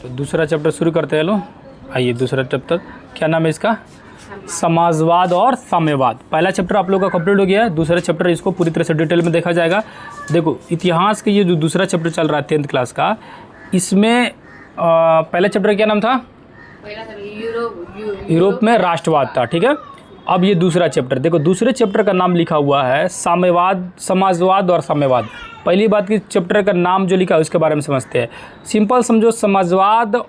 तो दूसरा चैप्टर शुरू करते हैं। लो आइए, दूसरा चैप्टर क्या नाम है इसका? समाजवाद और साम्यवाद। पहला चैप्टर आप लोगों का कंप्लीट हो गया है, दूसरा चैप्टर इसको पूरी तरह से डिटेल में देखा जाएगा। देखो इतिहास के ये जो दूसरा चैप्टर चल रहा है 10th क्लास का, इसमें पहला चैप्टर क्या नाम था? यूरोप में राष्ट्रवाद था, ठीक है। अब ये दूसरा चैप्टर देखो, दूसरे चैप्टर का नाम लिखा हुआ है साम्यवाद, समाजवाद और साम्यवाद। पहली बात कि चैप्टर का नाम जो लिखा है उसके बारे में समझते हैं। सिंपल समझो, समाजवाद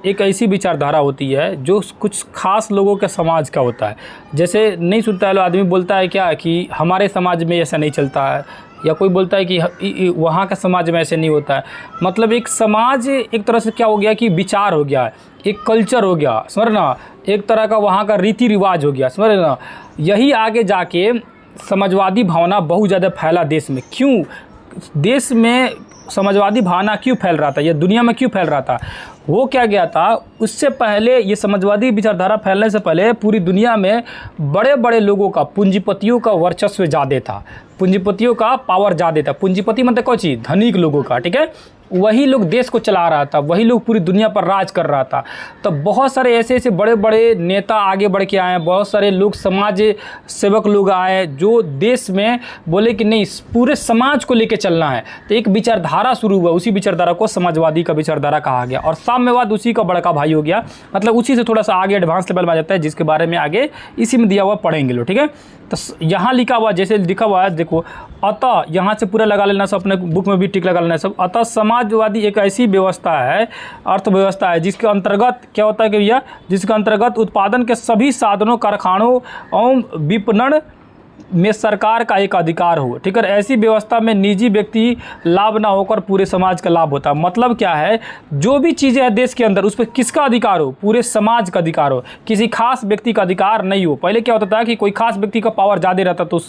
एक ऐसी विचारधारा होती है जो कुछ खास लोगों के समाज का होता है। जैसे नहीं सुनता है, आदमी बोलता है क्या कि हमारे समाज में ऐसा नहीं चलता है, या कोई बोलता है कि वहाँ का समाज में ऐसे नहीं होता है। मतलब एक समाज एक तरह से क्या हो गया कि विचार हो गया है, एक कल्चर हो गया, समझ ना, एक तरह का वहाँ का रीति रिवाज हो गया, समझ ना। यही आगे जाके समाजवादी भावना बहुत ज़्यादा फैला देश में। क्यों देश में समाजवादी भावना क्यों फैल रहा था, ये दुनिया में क्यों फैल रहा था? वो क्या गया था उससे पहले, ये समाजवादी विचारधारा फैलने से पहले पूरी दुनिया में बड़े बड़े लोगों का, पूंजीपतियों का वर्चस्व ज़्यादा था, पूंजीपतियों का पावर ज़्यादा था। पूंजीपति मतलब कौन चीज़? धनिक लोगों का, ठीक है। वही लोग देश को चला रहा था, वही लोग पूरी दुनिया पर राज कर रहा था। तो बहुत सारे ऐसे ऐसे बड़े बड़े नेता आगे बढ़ के आए हैं, बहुत सारे लोग समाज सेवक लोग आए जो देश में बोले कि नहीं, पूरे समाज को लेके चलना है। तो एक विचारधारा शुरू हुआ, उसी विचारधारा को समाजवादी का विचारधारा कहा गया। और साम्यवाद उसी का बड़का भाई हो गया, मतलब उसी से थोड़ा सा आगे एडवांस लेवल में आ जाता है, जिसके बारे में आगे इसी में दिया हुआ पढ़ेंगे लोग, ठीक है। तो यहाँ लिखा हुआ, जैसे लिखा हुआ है देखो, अतः यहाँ से पूरा लगा लेना सब, अपने बुक में भी टिक लगा लेना सब। अतः समाजवादी एक ऐसी व्यवस्था है, अर्थव्यवस्था है, जिसके अंतर्गत क्या होता है कि भैया, जिसके अंतर्गत उत्पादन के सभी साधनों, कारखानों एवं विपणन में सरकार का एक अधिकार हो, ठीक है। ऐसी व्यवस्था में निजी व्यक्ति लाभ ना होकर पूरे समाज का लाभ होता है। मतलब क्या है, जो भी चीज़ें हैं देश के अंदर उस पर किसका अधिकार हो? पूरे समाज का अधिकार हो, किसी खास व्यक्ति का अधिकार नहीं हो। पहले क्या होता था कि कोई खास व्यक्ति का पावर ज़्यादा रहता तो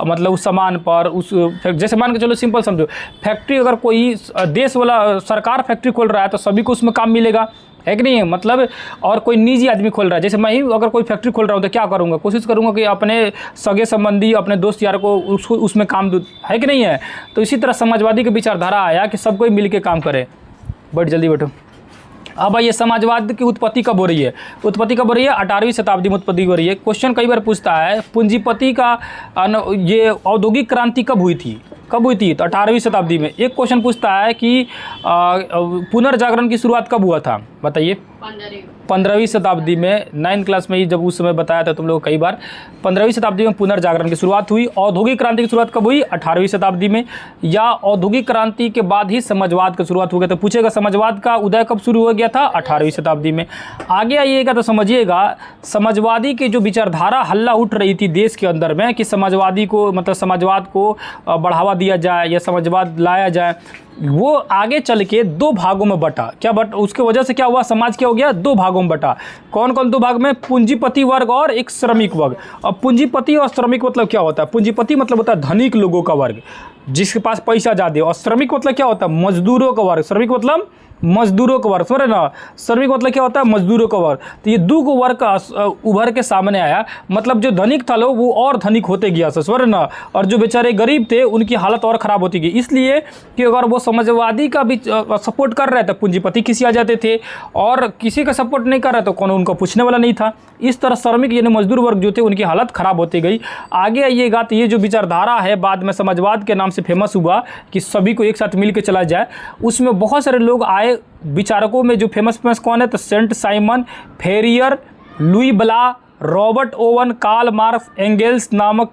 मतलब उस सामान पर, उस जैसे मान के चलो, सिंपल समझो, फैक्ट्री अगर कोई देश वाला सरकार फैक्ट्री खोल रहा है तो सभी को उसमें काम मिलेगा, है कि नहीं? मतलब और कोई निजी आदमी खोल रहा है, जैसे मैं ही अगर कोई फैक्ट्री खोल रहा हूँ तो क्या करूँगा, कोशिश करूँगा कि अपने सगे संबंधी, अपने दोस्त यार को उसमें काम दूँ, है कि नहीं है? तो इसी तरह समाजवादी की विचारधारा आया कि सब कोई मिल के काम करे। बैठ, जल्दी बैठो। अब ये समाजवाद की उत्पत्ति कब हो रही है? उत्पत्ति कब हो रही है? 18वीं शताब्दी में उत्पत्ति हो रही है। क्वेश्चन कई बार पूछता है, पूंजीपति का ये औद्योगिक क्रांति कब हुई थी? कब हुई थी? तो 18वीं शताब्दी में। एक क्वेश्चन पूछता है कि पुनर्जागरण की शुरुआत कब हुआ था? बताइए। 15वीं शताब्दी में। 9th क्लास में ही जब उस समय बताया था तुम लोग कई बार, 15वीं शताब्दी में पुनर्जागरण की शुरुआत हुई। औद्योगिक क्रांति की शुरुआत कब हुई? 18वीं शताब्दी में। या औद्योगिक क्रांति के बाद ही समाजवाद की शुरुआत हो गया? तो पूछेगा समाजवाद का उदय कब शुरू हो गया था? 18वीं शताब्दी में। आगे आइएगा तो समझिएगा, समाजवादी की जो विचारधारा हल्ला उठ रही थी देश के अंदर में कि समाजवादी को, मतलब समाजवाद को बढ़ावा दिया जाए या समाजवाद लाया जाए, वो आगे चल के दो भागों में बटा। क्या उसके वजह से क्या हुआ? समाज क्या हो गया? दो भागों में बटा। कौन कौन दो भाग में? पूंजीपति वर्ग और एक श्रमिक वर्ग। अब पूंजीपति और श्रमिक मतलब क्या होता है? पूंजीपति मतलब होता है धनिक लोगों का वर्ग, जिसके पास पैसा ज़्यादा, और श्रमिक मतलब क्या होता है? मजदूरों का वर्ग। श्रमिक मतलब मजदूरों का वर्ग, समझ ना। श्रमिक मतलब क्या होता है? मजदूरों का वर्ग। तो ये दो वर्ग का उभर के सामने आया। मतलब जो धनिक था लोग वो और धनिक होते गया, समझ ना, और जो बेचारे गरीब थे उनकी हालत और ख़राब होती गई। इसलिए कि अगर वो समाजवादी का भी सपोर्ट कर रहे थे, पूंजीपति किसी आ जाते थे, और किसी का सपोर्ट नहीं कर रहे तो कौन उनको पूछने वाला नहीं था। इस तरह श्रमिक यानी मजदूर वर्ग जो थे उनकी हालत ख़राब होती गई। आगे आइएगा तो ये जो विचारधारा है बाद में समाजवाद के नाम से फेमस हुआ कि सभी को एक साथ मिल के चला जाए, उसमें बहुत सारे लोग आए। विचारकों में जो फेमस कौन है? तो Saint Simon, Fourier, Louis Blanc, Robert Owen, Karl Marx, Engels नामक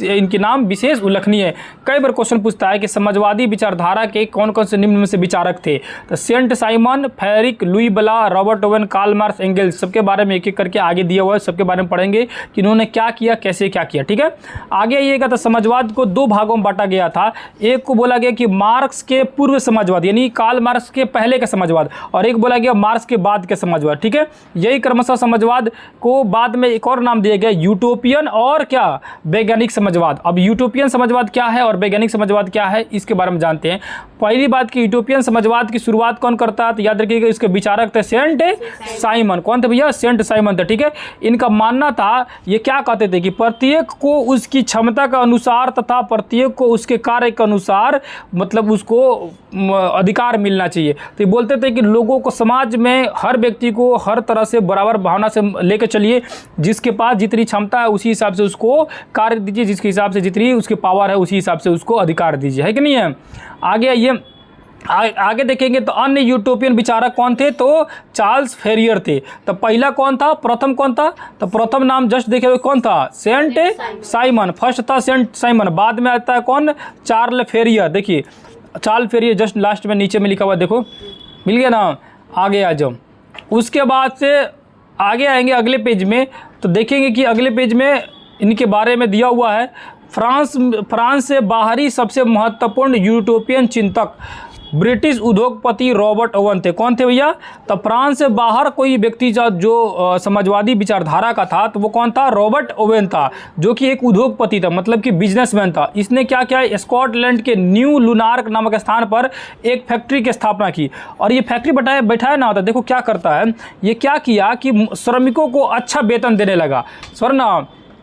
इनके नाम विशेष उल्लेखनीय है। कई बार क्वेश्चन पूछता है कि समाजवादी विचारधारा के कौन कौन से निम्न में से विचारक थे? तो Saint Simon, Fourier, Louis Blanc, Robert Owen, Karl Marx, Engels, सबके बारे में एक एक करके आगे दिया हुआ है। सबके बारे में पढ़ेंगे कि इन्होंने क्या किया, कैसे क्या किया, ठीक है। आगे आइएगा तो समाजवाद को दो भागों में बांटा गया था। एक को बोला गया कि मार्क्स के पूर्व समाजवाद यानी कार्ल मार्क्स के पहले का समाजवाद, और एक बोला गया मार्क्स के बाद के समाजवाद, ठीक है। यही क्रमशः समाजवाद को बाद में में एक और नाम दिया गया यूटोपियन और क्या, वैज्ञानिक समाजवाद। अब यूटोपियन समाजवाद क्या है और वैज्ञानिक समाजवाद क्या है, इसके बारे में जानते हैं। पहली बात कि यूटोपियन समाजवाद की शुरुआत कौन करता है, तो याद रखिएगा इसके विचारक थे सेंट साइमन। कौन थे भैया, सेंट साइमन थे, ठीक है। इनका मानना था, ये क्या कहते थे कि प्रत्येक को उसकी क्षमता के अनुसार तथा प्रत्येक को उसके कार्य के अनुसार मतलब उसको अधिकार मिलना चाहिए। तो ये बोलते थे कि लोगों को, समाज में हर व्यक्ति को हर तरह से बराबर भावना से लेकर चलिए, जिसके पास जितनी क्षमता है उसी हिसाब से उसको कार्य दीजिए, जिसके हिसाब से जितनी उसकी पावर है उसी हिसाब से उसको अधिकार दीजिए, है कि नहीं है। आगे देखेंगे तो अन्य यूटोपियन विचारक कौन थे, तो चार्ल्स फेरियर थे। तो पहला कौन था, प्रथम कौन था, तो प्रथम नाम जस्ट देखे हुए कौन था, सेंट साइमन, फर्स्ट था सेंट साइमन। बाद में आता है कौन, चार्ल्स फेरियर। देखिए चार्ल्स फेरियर जस्ट लास्ट में नीचे में लिखा हुआ, देखो मिल गया ना। आगे आ जाओ, उसके बाद से आगे आएंगे अगले पेज में, तो देखेंगे कि अगले पेज में इनके बारे में दिया हुआ है। फ्रांस से बाहरी सबसे महत्वपूर्ण यूटोपियन चिंतक ब्रिटिश उद्योगपति रॉबर्ट ओवन थे। कौन थे भैया, तो फ्रांस से बाहर कोई व्यक्ति जो समाजवादी विचारधारा का था, तो वो कौन था, रॉबर्ट ओवन था, जो कि एक उद्योगपति था, मतलब कि बिजनेसमैन था। इसने क्या किया, स्कॉटलैंड के न्यू लुनार्क नामक स्थान पर एक फैक्ट्री की स्थापना की। और ये फैक्ट्री बैठाया ना होता, देखो क्या करता है, ये क्या किया कि श्रमिकों को अच्छा वेतन देने लगा,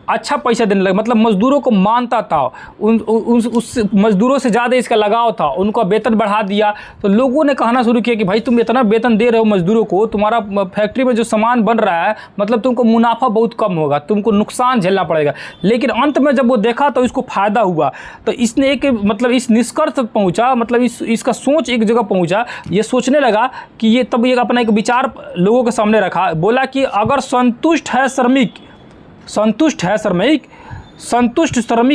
अच्छा पैसा देने लगा, मतलब मजदूरों को मानता था, उस मजदूरों से ज़्यादा इसका लगाव था, उनका वेतन बढ़ा दिया। तो लोगों ने कहना शुरू किया कि भाई तुम इतना वेतन दे रहे हो मजदूरों को, तुम्हारा फैक्ट्री में जो सामान बन रहा है मतलब तुमको मुनाफा बहुत कम होगा, तुमको नुकसान झेलना पड़ेगा। लेकिन अंत में जब वो देखा तो इसको फ़ायदा हुआ, तो इसने एक मतलब इस निष्कर्ष तक पहुँचा, मतलब इसका सोच एक जगह पहुँचा, ये सोचने लगा कि ये, तब ये अपना एक विचार लोगों के सामने रखा, बोला कि अगर संतुष्ट श्रमिक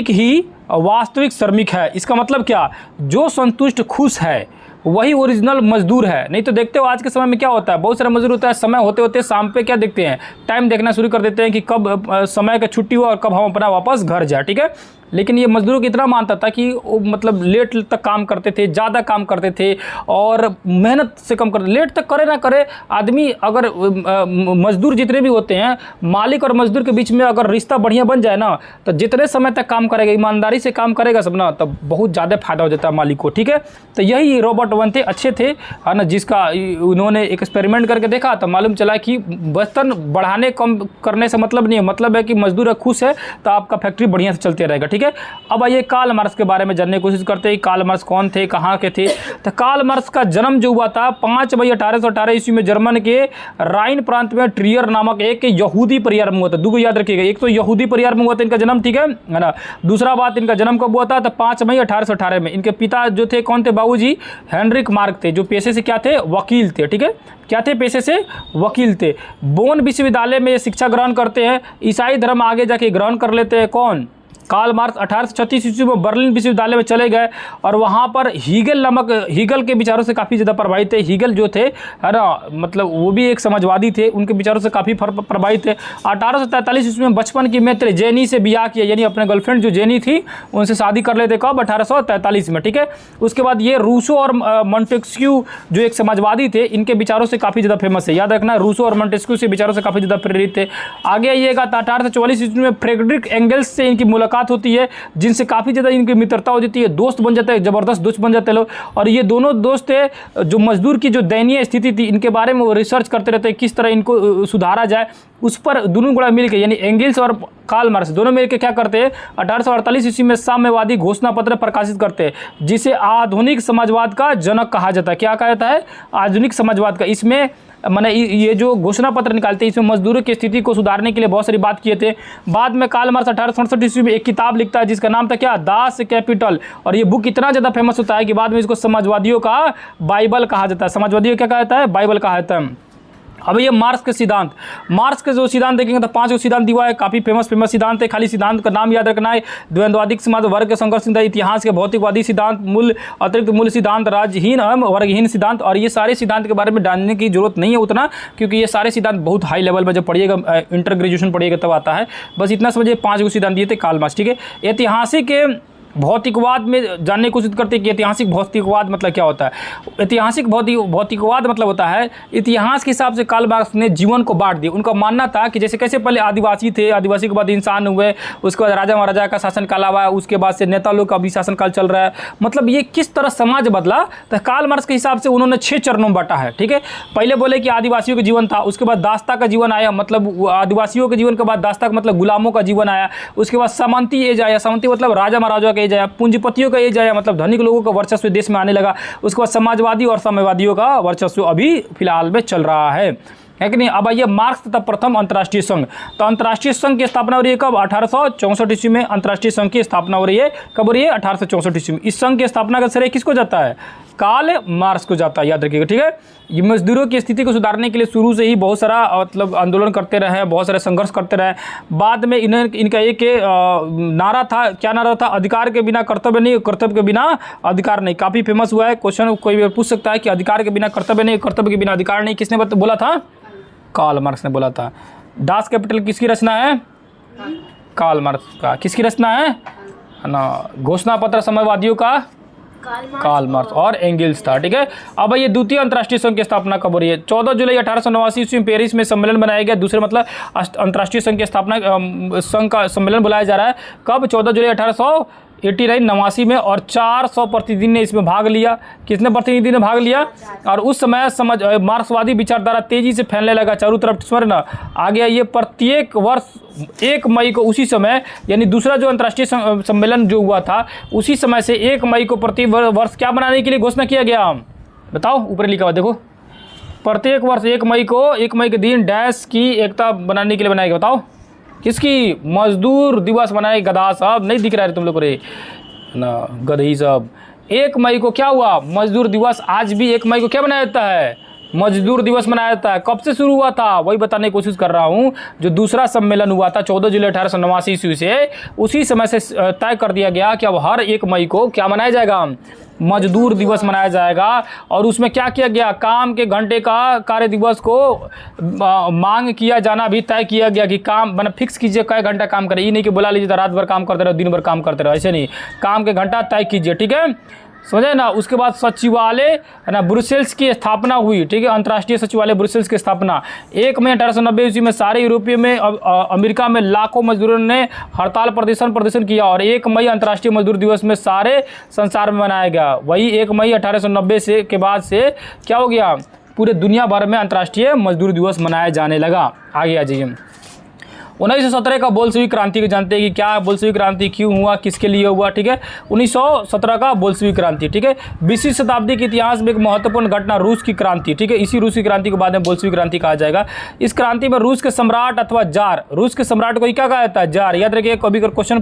ही वास्तविक श्रमिक है। इसका मतलब क्या, जो संतुष्ट खुश है वही ओरिजिनल मजदूर है। नहीं तो देखते हो आज के समय में क्या होता है, बहुत सारे मजदूर होता है, समय होते होते शाम पे क्या देखते हैं, टाइम देखना शुरू कर देते हैं कि कब समय का छुट्टी हो और कब हम अपना वापस घर जाए, ठीक है। लेकिन ये मजदूरों को इतना मानता था कि वो मतलब लेट तक काम करते थे, ज़्यादा काम करते थे और मेहनत से कम करते, लेट तक करे ना करे आदमी, अगर मजदूर जितने भी होते हैं, मालिक और मजदूर के बीच में अगर रिश्ता बढ़िया बन जाए ना, तो जितने समय तक काम करेगा, ईमानदारी से काम करेगा सब ना, तब बहुत ज़्यादा फायदा हो जाता है मालिक को, ठीक है। तो यही रॉबर्ट ओवन थे, अच्छे थे, है ना, जिसका उन्होंने एक्सपेरिमेंट करके देखा तो मालूम चला कि वेतन बढ़ाने कम करने से मतलब नहीं है, मतलब है कि मजदूर खुश है तो आपका फैक्ट्री बढ़िया से चलते रहेगा, ठीक है। अब आइए कार्ल मार्क्स के बारे में जानने की कोशिश करते हैं। कार्ल मार्क्स कौन थे, कहाँ के थे। तो कार्ल मार्क्स का जन्म जो हुआ था 5 मई 1818 ईस्वी में जर्मन के राइन प्रांत में ट्रियर नामक एक यहूदी परिवार में हुआ था। दो याद रखिएगा, एक तो यहूदी परिवार में हुआ था इनका जन्म, ठीक है ना। दूसरा बात, इनका जन्म कब हुआ था, तो 5 मई 1818 में। इनके पिता जो थे कौन थे, बाबूजी हेनरिक मार्क थे, जो पेशे से क्या थे, वकील थे, ठीक है। क्या थे, पेशे से वकील थे। बोन विश्वविद्यालय में शिक्षा ग्रहण करते हैं, ईसाई धर्म आगे जाके ग्रहण कर लेते हैं। कौन, कार्ल मार्क्स 1836 ईस्वी में बर्लिन विश्वविद्यालय में चले गए और वहाँ पर हीगल के विचारों से काफ़ी ज़्यादा प्रभावित थे। हीगल जो थे, है ना, मतलब वो भी एक समाजवादी थे, उनके विचारों से काफ़ी प्रभावित थे। 1843 ईस्वी में बचपन की मित्र जेनी से ब्याह किया, यानी अपने गर्लफ्रेंड जो जेनी थी उनसे शादी कर लेते। कब, 1843 में, ठीक है। उसके बाद ये रूसो और मॉन्टेस्क्यू जो एक समाजवादी थे, इनके विचारों से काफ़ी ज़्यादा फेमस है, याद रखना, रूसो और मॉन्टेस्क्यू से विचारों से काफ़ी ज़्यादा प्रेरित थे। आगे आइएगा, 1844 ईस्वी में फ्रेडरिक एंगल्स से इनकी मुलाकात होती है, जिनसे काफ़ी ज़्यादा इनकी मित्रता हो जाती है, दोस्त बन जाते हैं, ज़बरदस्त दोस्त बन जाते हैं लोग। और ये दोनों दोस्त थे, जो मजदूर की जो दयनीय स्थिति थी इनके बारे में वो रिसर्च करते रहते हैं, किस तरह इनको सुधारा जाए, उस पर दोनों गुणा मिलकर, यानी एंगल्स और कार्ल मार्क्स दोनों मिलकर क्या करते हैं, 1848 ईस्वी में साम्यवादी घोषणा पत्र प्रकाशित करते हैं, जिसे आधुनिक समाजवाद का जनक कहा जाता है। क्या कहा जाता है, आधुनिक समाजवाद का। इसमें मैंने ये जो घोषणा पत्र निकालते हैं, इसमें मजदूरों की स्थिति को सुधारने के लिए बहुत सारी बात किए थे। बाद में कार्ल मार्क्स 1867 ईस्वी में एक किताब लिखता है जिसका नाम था क्या, दास कैपिटल। और ये बुक इतना ज़्यादा फेमस होता है कि बाद में इसको समाजवादियों का बाइबल कहा जाता है। समाजवादियों क्या कहा जाता है, बाइबल कहा जाता है। अब ये मार्क्स के सिद्धांत, मार्क्स के जो सिद्धांत देखेंगे तो 5 सिद्धांत दिया है, काफ़ी फेमस सिद्धांत है। खाली सिद्धांत का नाम याद रखना है, द्वंद्वादिक समाज, वर्ग के संघर्ष सिद्धांत, इतिहास के भौतिकवादी सिद्धांत, मूल अतिरिक्त मूल सिद्धांत, राज्यहीन एवं वर्गहीन सिद्धांत। और ये सारे सिद्धांत के बारे में जानने की जरूरत नहीं है उतना, क्योंकि ये सारे सिद्धांत बहुत हाई लेवल में जब पढ़िएगा, इंटर ग्रेजुएशन पढ़िएगा तब आता है। बस इतना समझिए, 5 सिद्धांत दिए थे कार्ल मार्क्स, ठीक है। ऐतिहासिक भौतिकवाद में जानने की कोशिश करते हैं कि ऐतिहासिक भौतिकवाद मतलब क्या होता है। ऐतिहासिक भौतिकवाद मतलब होता है इतिहास के हिसाब से कार्ल मार्क्स ने जीवन को बांट दिया। उनका मानना था कि जैसे कैसे पहले आदिवासी थे, आदिवासी के बाद इंसान हुए, उसके बाद राजा महाराजा का शासनकाल आया, उसके बाद से नेता लोग का भी शासनकाल चल रहा है, मतलब ये किस तरह समाज बदला। तो कार्ल मार्क्स के हिसाब से उन्होंने 6 चरणों में बांटा है, ठीक है। पहले बोले कि आदिवासियों का जीवन था, उसके बाद दास्ता का जीवन आया, मतलब आदिवासियों के जीवन के बाद दास्ता का मतलब गुलामों का जीवन आया, उसके बाद सामंती एज आया, सामंती मतलब राजा महाराजा का एज आया, पूंजीपतियों का एज आया, मतलब धनिक लोगों का वर्चस्व देश में आने लगा, उसके बाद समाजवादी और साम्यवादियों का वर्चस्व अभी फिलहाल में चल रहा है कि नहीं। अब आइए मार्क्स तथा प्रथम अंतर्राष्ट्रीय संघ। तो अंतर्राष्ट्रीय संघ की स्थापना हो रही है कब? 1864 ईस्वी में अंतर्राष्ट्रीय संघ की स्थापना हो रही है। कब हो रही है? 1864 ईस्वी में। इस संघ की स्थापना का श्रेय किसको जाता है? कार्ल मार्क्स को जाता है, याद रखिएगा, ठीक है। ये मजदूरों की स्थिति को सुधारने के लिए शुरू से ही बहुत सारा मतलब आंदोलन करते रहे, बहुत सारे संघर्ष करते रहे। बाद में इनका एक नारा था, क्या नारा था? अधिकार के बिना कर्तव्य नहीं, कर्तव्य के बिना अधिकार नहीं। काफ़ी फेमस हुआ है, क्वेश्चन कोई भी पूछ सकता है कि अधिकार के बिना कर्तव्य नहीं, कर्तव्य के बिना अधिकार नहीं, किसने बोला था? कार्ल मार्क्स ने बोला था। दास कैपिटल किसकी रचना है? कार्ल मार्क्स का। किसकी रचना है ना? घोषणा पत्र साम्यवादियों का कार्ल मार्क्स और एंगल्स था, ठीक है। अब ये द्वितीय अंतर्राष्ट्रीय संघ की स्थापना कब हो रही है? 14 जुलाई 1889 ईस्वी में पेरिस में सम्मेलन बनाया गया। दूसरे मतलब अंतर्राष्ट्रीय संघ की स्थापना संघ का सम्मेलन बुलाया जा रहा है कब? 14 जुलाई 1889 में, और 400 प्रतिनिधि ने इसमें भाग लिया। कितने प्रतिनिधि ने भाग लिया? और उस समय मार्क्सवादी विचारधारा तेजी से फैलने लगा चारों तरफ, स्मरण आ गया। ये प्रत्येक वर्ष 1 मई को, उसी समय यानी दूसरा जो अंतर्राष्ट्रीय सम्मेलन जो हुआ था उसी समय से 1 मई को प्रति वर्ष क्या बनाने के लिए घोषणा किया गया? बताओ, ऊपर लिखा हुआ देखो। प्रत्येक वर्ष 1 मई के दिन डैश की एकता बनाने के लिए बनाया गया। बताओ किसकी? मजदूर दिवस मनाए। गधा साहब, नहीं दिख रहा है तुम लोग को रे ना, गधई साहब। 1 मई को क्या हुआ? मजदूर दिवस। आज भी 1 मई को क्या मनाया जाता है? मजदूर दिवस मनाया जाता है। कब से शुरू हुआ था वही बताने की कोशिश कर रहा हूँ। जो दूसरा सम्मेलन हुआ था 14 जुलाई 1889 ईस्वी से, उसी समय से तय कर दिया गया कि अब हर 1 मई को क्या मनाया जाएगा? मजदूर दिवस मनाया जाएगा। और उसमें क्या किया गया? काम के घंटे का कार्य दिवस को मांग किया जाना भी तय किया गया कि काम मतलब फिक्स कीजिए कै घंटा काम करें। ये नहीं कि बुला लीजिए तो रात भर काम करते रहो, दिन भर काम करते रहो, ऐसे नहीं। काम के घंटा तय कीजिए, ठीक है, समझे ना। उसके बाद सचिवालय है ना, ब्रुसेल्स की स्थापना हुई, ठीक है। अंतर्राष्ट्रीय सचिवालय ब्रुसेल्स की स्थापना 1 मई 1890 ईस्वी में। सारे यूरोपीय में अमेरिका में लाखों मजदूरों ने हड़ताल प्रदर्शन किया, और 1 मई अंतर्राष्ट्रीय मजदूर दिवस में सारे संसार में मनाया गया। वही 1 मई 1890 से के बाद से क्या हो गया? पूरे दुनिया भर में अंतर्राष्ट्रीय मजदूर दिवस मनाया जाने लगा। आगे आ जाइए। 1917 का बोल्शेविक क्रांति को जानते हैं कि क्या बोल्शेविक क्रांति क्यों हुआ, किसके लिए हुआ, ठीक है। 1917 का बोल्शेविक क्रांति, ठीक है। 20वीं शताब्दी के इतिहास में एक महत्वपूर्ण घटना रूस की क्रांति, ठीक है। इसी रूस की क्रांति के बाद में बोल्शेविक क्रांति कहा जाएगा। इस क्रांति में रूस के सम्राट अथवा जार, रूस के सम्राट को क्या कहा जाता है? जार। याद रखिए, कभी क्वेश्चन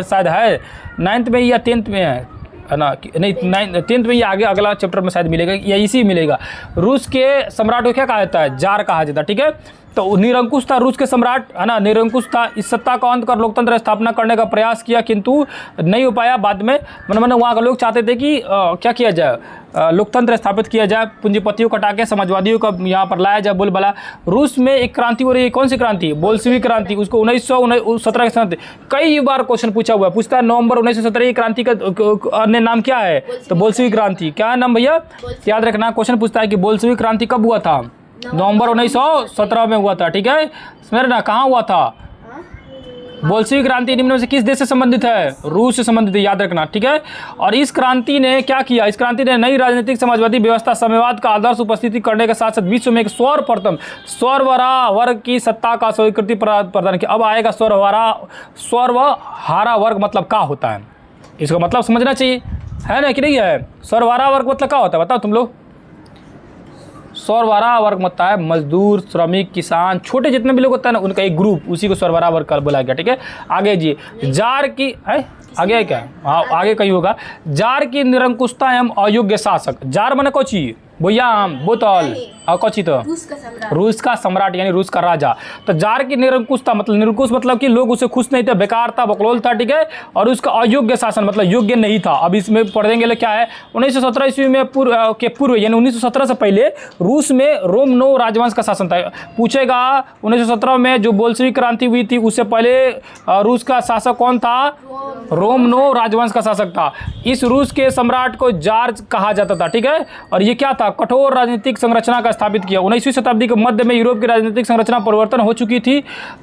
शायद है 9th में या 10th में है ना, नहीं 10th में, या आगे अगला चैप्टर में शायद मिलेगा या इसी मिलेगा। रूस के सम्राट को क्या कहा जाता है? जार कहा जाता है, ठीक है। तो निरंकुश था रूस के सम्राट, है ना, निरंकुश था। इस सत्ता का अंत कर लोकतंत्र स्थापना करने का प्रयास किया, किंतु नहीं हो पाया। बाद में मन वहाँ के लोग चाहते थे कि क्या किया जाए? लोकतंत्र स्थापित किया जाए, पूंजीपतियों को हटा के समाजवादियों का यहाँ पर लाया जाए, बोलबाला। रूस में एक क्रांति हो रही है, कौन सी क्रांति? बोल्शेविक क्रांति। उसको 1917 के साथ कई बार क्वेश्चन पूछा हुआ है, पूछता है नवंबर 1917 की क्रांति का अन्य नाम क्या है? तो बोल्शेविक क्रांति। क्या है नाम भैया? याद रखना, क्वेश्चन पूछता है कि बोल्शेविक क्रांति कब हुआ था? नवंबर 1917 में हुआ था, ठीक है। समझ ना, कहाँ हुआ था? बोल्शेविक क्रांति निम्न में से किस देश से संबंधित है? रूस से संबंधित है, याद रखना, ठीक है। और इस क्रांति ने क्या किया? इस क्रांति ने नई राजनीतिक समाजवादी व्यवस्था, साम्यवाद का आदर्श उपस्थिति करने के साथ साथ विश्व में एक सर्वहारा वर्ग की सत्ता का स्वीकृति प्रदान किया। अब आएगा सर्वहारा वर्ग मतलब क्या होता है? इसका मतलब समझना चाहिए, है ना कि नहीं है? सर्वहारा वर्ग मतलब क्या होता है बताओ तुम लोग? सर्वहारा वर्ग मतलब है मजदूर, श्रमिक, किसान, छोटे जितने भी लोग होता है ना, उनका एक ग्रुप, उसी को सर्वहारा वर्ग बोला गया, ठीक है। आगे जी, जार की है, आगे है क्या? हाँ, आगे कहीं होगा। जार की निरंकुशता एवं अयोग्य शासक। जार माने कोची? बोयाम, बोतल नहीं। और कौची तो रूस का सम्राट यानी रूस का राजा। तो जार की निरंकुश था, मतलब निरंकुश मतलब कि लोग उससे खुश नहीं थे, बेकार था, बकलोल था, ठीक है। और उसका अयोग्य शासन मतलब योग्य नहीं था। अब इसमें पढ़ेंगे क्या है, 1917 ईस्वी में पूर्व यानी 1917 से पहले रूस में रोमनो राजवंश का शासन था। पूछेगा 1917 में जो बोल्शेविक क्रांति हुई थी उससे पहले रूस का शासक कौन था? रोमनो राजवंश का शासक था। इस रूस के सम्राट को जार कहा जाता था, ठीक है। और ये क्या था? कठोर राजनीतिक संरचना का स्थापित किया। 19वीं शताब्दी के मध्य में यूरोप की राजनीतिक संरचना परिवर्तन हो चुकी थी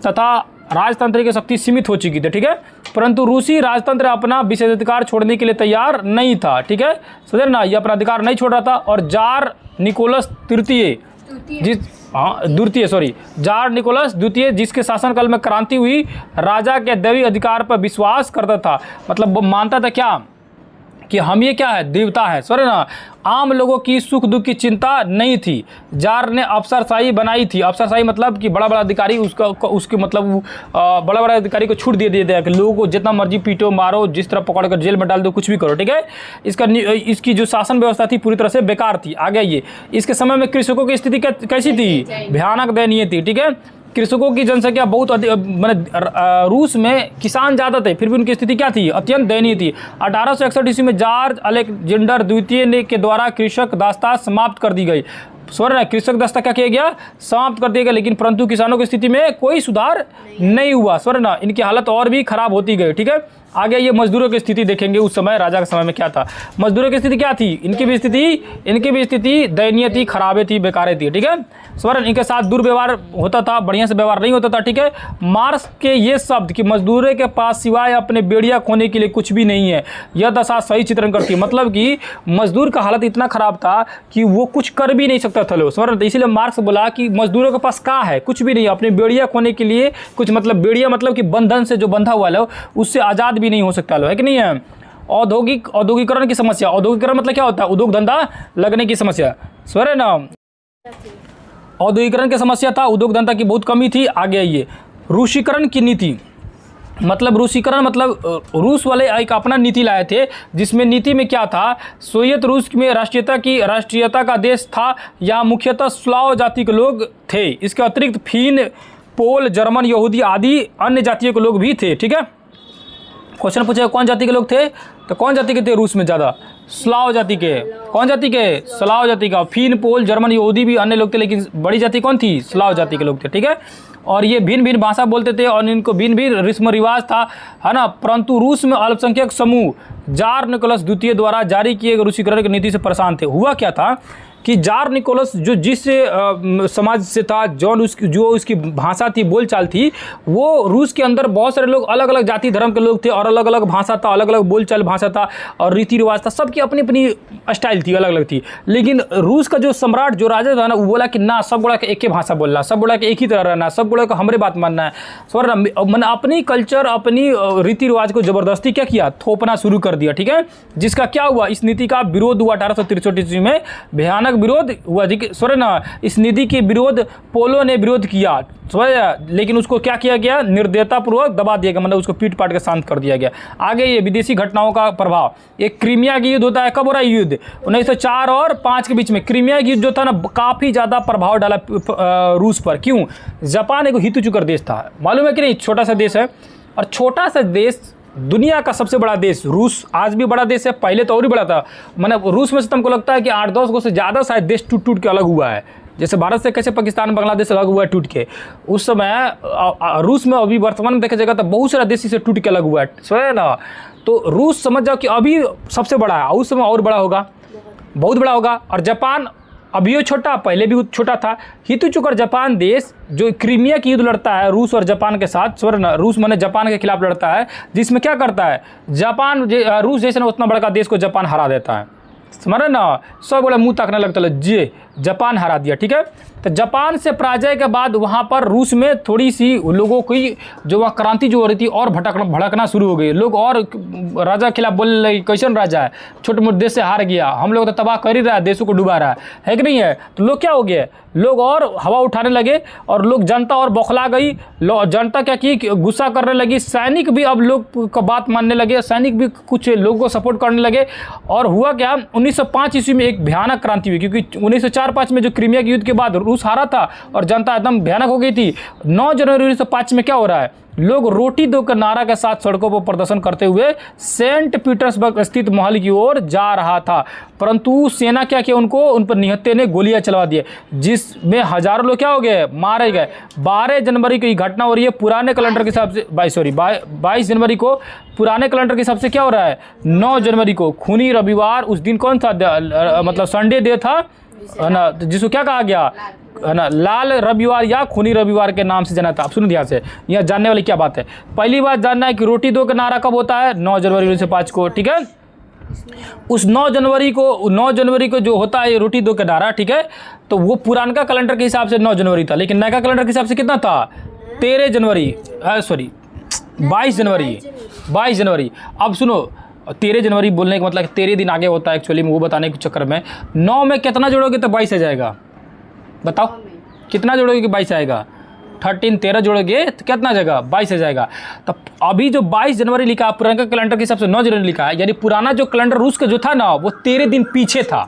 तथा राजतंत्र की शक्ति सीमित हो चुकी थी, ठीक है। परंतु रूसी राजतंत्र अपना विशेषाधिकार छोड़ने के लिए तैयार नहीं था, ठीक है, समझे ना, ये अपना अधिकार नहीं छोड़ रहा था। और जार निकोलस द्वितीय जार निकोलस द्वितीय जिसके शासनकाल में क्रांति हुई, राजा के दैवी अधिकार पर विश्वास करता था। मतलब वो मानता था क्या कि हम ये क्या है, देवता है, समझ ना। आम लोगों की सुख दुख की चिंता नहीं थी। जार ने अफसरशाही बनाई थी। अफसरशाही मतलब कि बड़ा बड़ा अधिकारी उसके मतलब बड़ा बड़ा अधिकारी को छूट दे दिया कि लोगों को जितना मर्जी पीटो, मारो, जिस तरह पकड़ कर जेल में डाल दो, कुछ भी करो, ठीक है। इसकी जो शासन व्यवस्था थी पूरी तरह से बेकार थी। आगे ये इसके समय में कृषकों की स्थिति कैसी थी? भयानक दयनीय थी, ठीक है। कृषकों की जनसंख्या बहुत अधिक, मतलब रूस में किसान ज़्यादा थे, फिर भी उनकी स्थिति क्या थी? अत्यंत दयनीय थी। 1861 ईस्वी में जॉर्ज अलेक्जेंडर द्वितीय के द्वारा कृषक दास्ता समाप्त कर दी गई। स्वर्ण कृषक दस्ता क्या किया गया? समाप्त कर दिया गया। लेकिन परंतु किसानों की स्थिति में कोई सुधार नहीं हुआ। स्वर्ण इनकी हालत और भी खराब होती गई, ठीक है। आगे ये मजदूरों की स्थिति देखेंगे। उस समय राजा के समय में क्या था? मजदूरों की स्थिति क्या थी? इनकी भी स्थिति दयनीय थी, खराबे थी, बेकारे थी, ठीक है। स्वर्ण इनके साथ दुर्व्यवहार होता था, बढ़िया से व्यवहार नहीं होता था, ठीक है। मार्क्स के ये शब्द कि मजदूरों के पास सिवाय अपने बेड़िया खोने के लिए कुछ भी नहीं है, यह दशा सही चित्रण करती है। मतलब कि मजदूर का हालत इतना खराब था कि वो कुछ कर भी नहीं सकता था लोग, स्वर्ण। इसीलिए मार्क्स बोला कि मजदूरों के पास क्या है? कुछ भी नहीं, अपने बेड़िया खोने के लिए कुछ, मतलब बेड़िया मतलब कि बंधन से जो बंधा हुआ लो उससे आज़ाद भी नहीं हो सकता लो, है कि नहीं है। औद्योगिकरण की समस्या। औद्योगिकरण मतलब क्या होता है? उद्योग धंधा लगने की समस्या, स्वर्ण ना। औद्योगिकरण की समस्या था, उद्योग धंधा की बहुत कमी थी। आगे आइए रूसीकरण की नीति। मतलब रूसीकरण मतलब रूस वाले एक अपना नीति लाए थे, जिसमें नीति में क्या था? सोवियत रूस में राष्ट्रीयता का देश था। यहाँ मुख्यतः स्लाव जाति के लोग थे। इसके अतिरिक्त फिन, पोल, जर्मन, यहूदी आदि अन्य जातियों के लोग भी थे, ठीक है। क्वेश्चन पूछेगा कौन जाति के लोग थे, तो कौन जाति के थे रूस में ज़्यादा? स्लाव जाति के। कौन जाति के? स्लाव जाति का। फिन, पोल, जर्मन, यहूदी भी अन्य लोग थे, लेकिन बड़ी जाति कौन थी? स्लाव जाति के लोग थे, ठीक है। और ये भिन्न भिन्न भाषा बोलते थे और इनको भिन्न भिन्न रस्म रिवाज था, है ना। परंतु रूस में अल्पसंख्यक समूह जार निकोलस द्वितीय द्वारा जारी किए गए रूसीकरण की नीति से परेशान थे। हुआ क्या था कि जार निकोलस जो जिस समाज से था, जो उसकी भाषा थी, बोलचाल थी, वो रूस के अंदर बहुत सारे लोग अलग अलग जाति धर्म के लोग थे और अलग अलग भाषा था, अलग अलग बोलचाल भाषा था और रीति रिवाज था, सबकी अपनी अपनी स्टाइल थी, अलग अलग थी। लेकिन रूस का जो सम्राट, जो राजा था ना, वो बोला कि ना, सब बोला कि एक ही भाषा बोलना, सब बोला कि एक ही तरह रहना, सब बोला कि हमारे बात मानना है। स्वर्ण मैंने अपनी कल्चर, अपनी रीति रिवाज को जबरदस्ती क्या किया? थोपना शुरू कर दिया, ठीक है। जिसका क्या हुआ? इस नीति का विरोध हुआ 1863 ईस्वी में, भयानक विरोध हुआ। स्वर्ण इस नीति के विरोध पोलो ने विरोध किया, लेकिन उसको क्या किया गया? निर्दयतापूर्वक दबा दिया गया, मतलब उसको पीट पाट के शांत कर दिया गया। आगे ये विदेशी घटनाओं का प्रभाव। एक क्रीमिया की युद्ध होता है। कब हो रहा है युद्ध? 1904 और 5 के बीच में। क्रीमिया की युद्ध जो था ना, काफ़ी ज़्यादा प्रभाव डाला रूस पर। क्यों? जापान एक हितचुकर देश था, मालूम है कि नहीं? छोटा सा देश है, और छोटा सा देश, दुनिया का सबसे बड़ा देश रूस, आज भी बड़ा देश है, पहले तो और ही बड़ा था। मतलब रूस में से तुमको लगता है कि 8-10 गो से ज़्यादा शायद देश टूट टूट के अलग हुआ है। जैसे भारत से कैसे पाकिस्तान, बांग्लादेश अलग हुआ है टूट के, उस समय रूस में अभी वर्तमान में देखा जाएगा तो बहुत सारा देश से टूट के अलग हुआ है, समझे ना। तो रूस समझ जाओ कि अभी सबसे बड़ा है, उस समय और बड़ा होगा, बहुत बड़ा होगा। और जापान अभी वो छोटा, पहले भी छोटा था। हितचुकर जापान देश जो क्रीमिया की युद्ध लड़ता है रूस और जापान के साथ, स्वर्ण रूस माने जापान के खिलाफ लड़ता है, जिसमें क्या करता है? जापान रूस जैसे ना उतना बड़ा देश को जापान हरा देता है, समझ ना। सब बड़ा मुँह ताकने लगता है, जे जापान हरा दिया, ठीक है। तो जापान से पराजय के बाद वहाँ पर रूस में थोड़ी सी लोगों की जो वह क्रांति जो हो रही थी और भड़कना शुरू हो गई। लोग और राजा के खिलाफ बोलने लगे, कैसन राजा है, छोटे मोटे देश से हार गया, हम लोग तो तबाह कर ही रहा है, देशों को डुबा रहा है कि नहीं है। तो लोग क्या हो गए, लोग और हवा उठाने लगे और लोग जनता और बौखला गई। जनता क्या की, गुस्सा करने लगी। सैनिक भी अब लोग का बात मानने लगे, सैनिक भी कुछ लोगों को सपोर्ट करने लगे। और हुआ क्या, 1905 ईस्वी में एक भयानक क्रांति हुई, क्योंकि 1904-05 में जो क्रीमिया के युद्ध के बाद रूस हारा था और जनता एकदम भयानक हो गई थी। 9 जनवरी 1905 में क्या हो रहा है, लोग रोटी दो का नारा के साथ सड़कों पर प्रदर्शन करते हुए सेंट पीटर्सबर्ग स्थित महल की ओर जा रहा था, परंतु सेना क्या किया, उन पर निहत्थे ने गोलियां चलवा दिए, जिसमें हजारों लोग क्या हो गए, मारे गए। 12 जनवरी को ये घटना हो रही है पुराने कैलेंडर के हिसाब से, 22 जनवरी को पुराने कैलेंडर के हिसाब से क्या हो रहा है, 9 जनवरी को खूनी रविवार। उस दिन कौन था, मतलब संडे डे था, है ना, जिसको क्या कहा गया, है ना, लाल रविवार या खूनी रविवार के नाम से जाना था। आप सुनो ध्यान से, यहाँ जानने वाली क्या बात है। पहली बात जानना है कि रोटी दो का नारा कब होता है, 9 जनवरी 1905 को, ठीक है। उस 9 जनवरी को जो होता है ये रोटी दो का नारा, ठीक है, तो वो पुरानका कैलेंडर के हिसाब से 9 जनवरी था, लेकिन नया कैलेंडर के हिसाब से कितना था, 22 जनवरी। अब सुनो, 13 जनवरी बोलने का मतलब 13 दिन आगे होता है एक्चुअली में, वो बताने के चक्कर में 9 में कितना जोड़ोगे तो 22 आ जाएगा, बताओ कितना जोड़ोगे कि 22 आएगा, 13 जोड़ोगे तो कितना जाएगा, 22 आ जाएगा। तो अभी जो 22 जनवरी लिखा है पुराना कैलेंडर के हिसाब से 9 जनवरी लिखा है, यानी पुराना जो कैलेंडर रूस का जो था ना, वो 13 दिन पीछे था।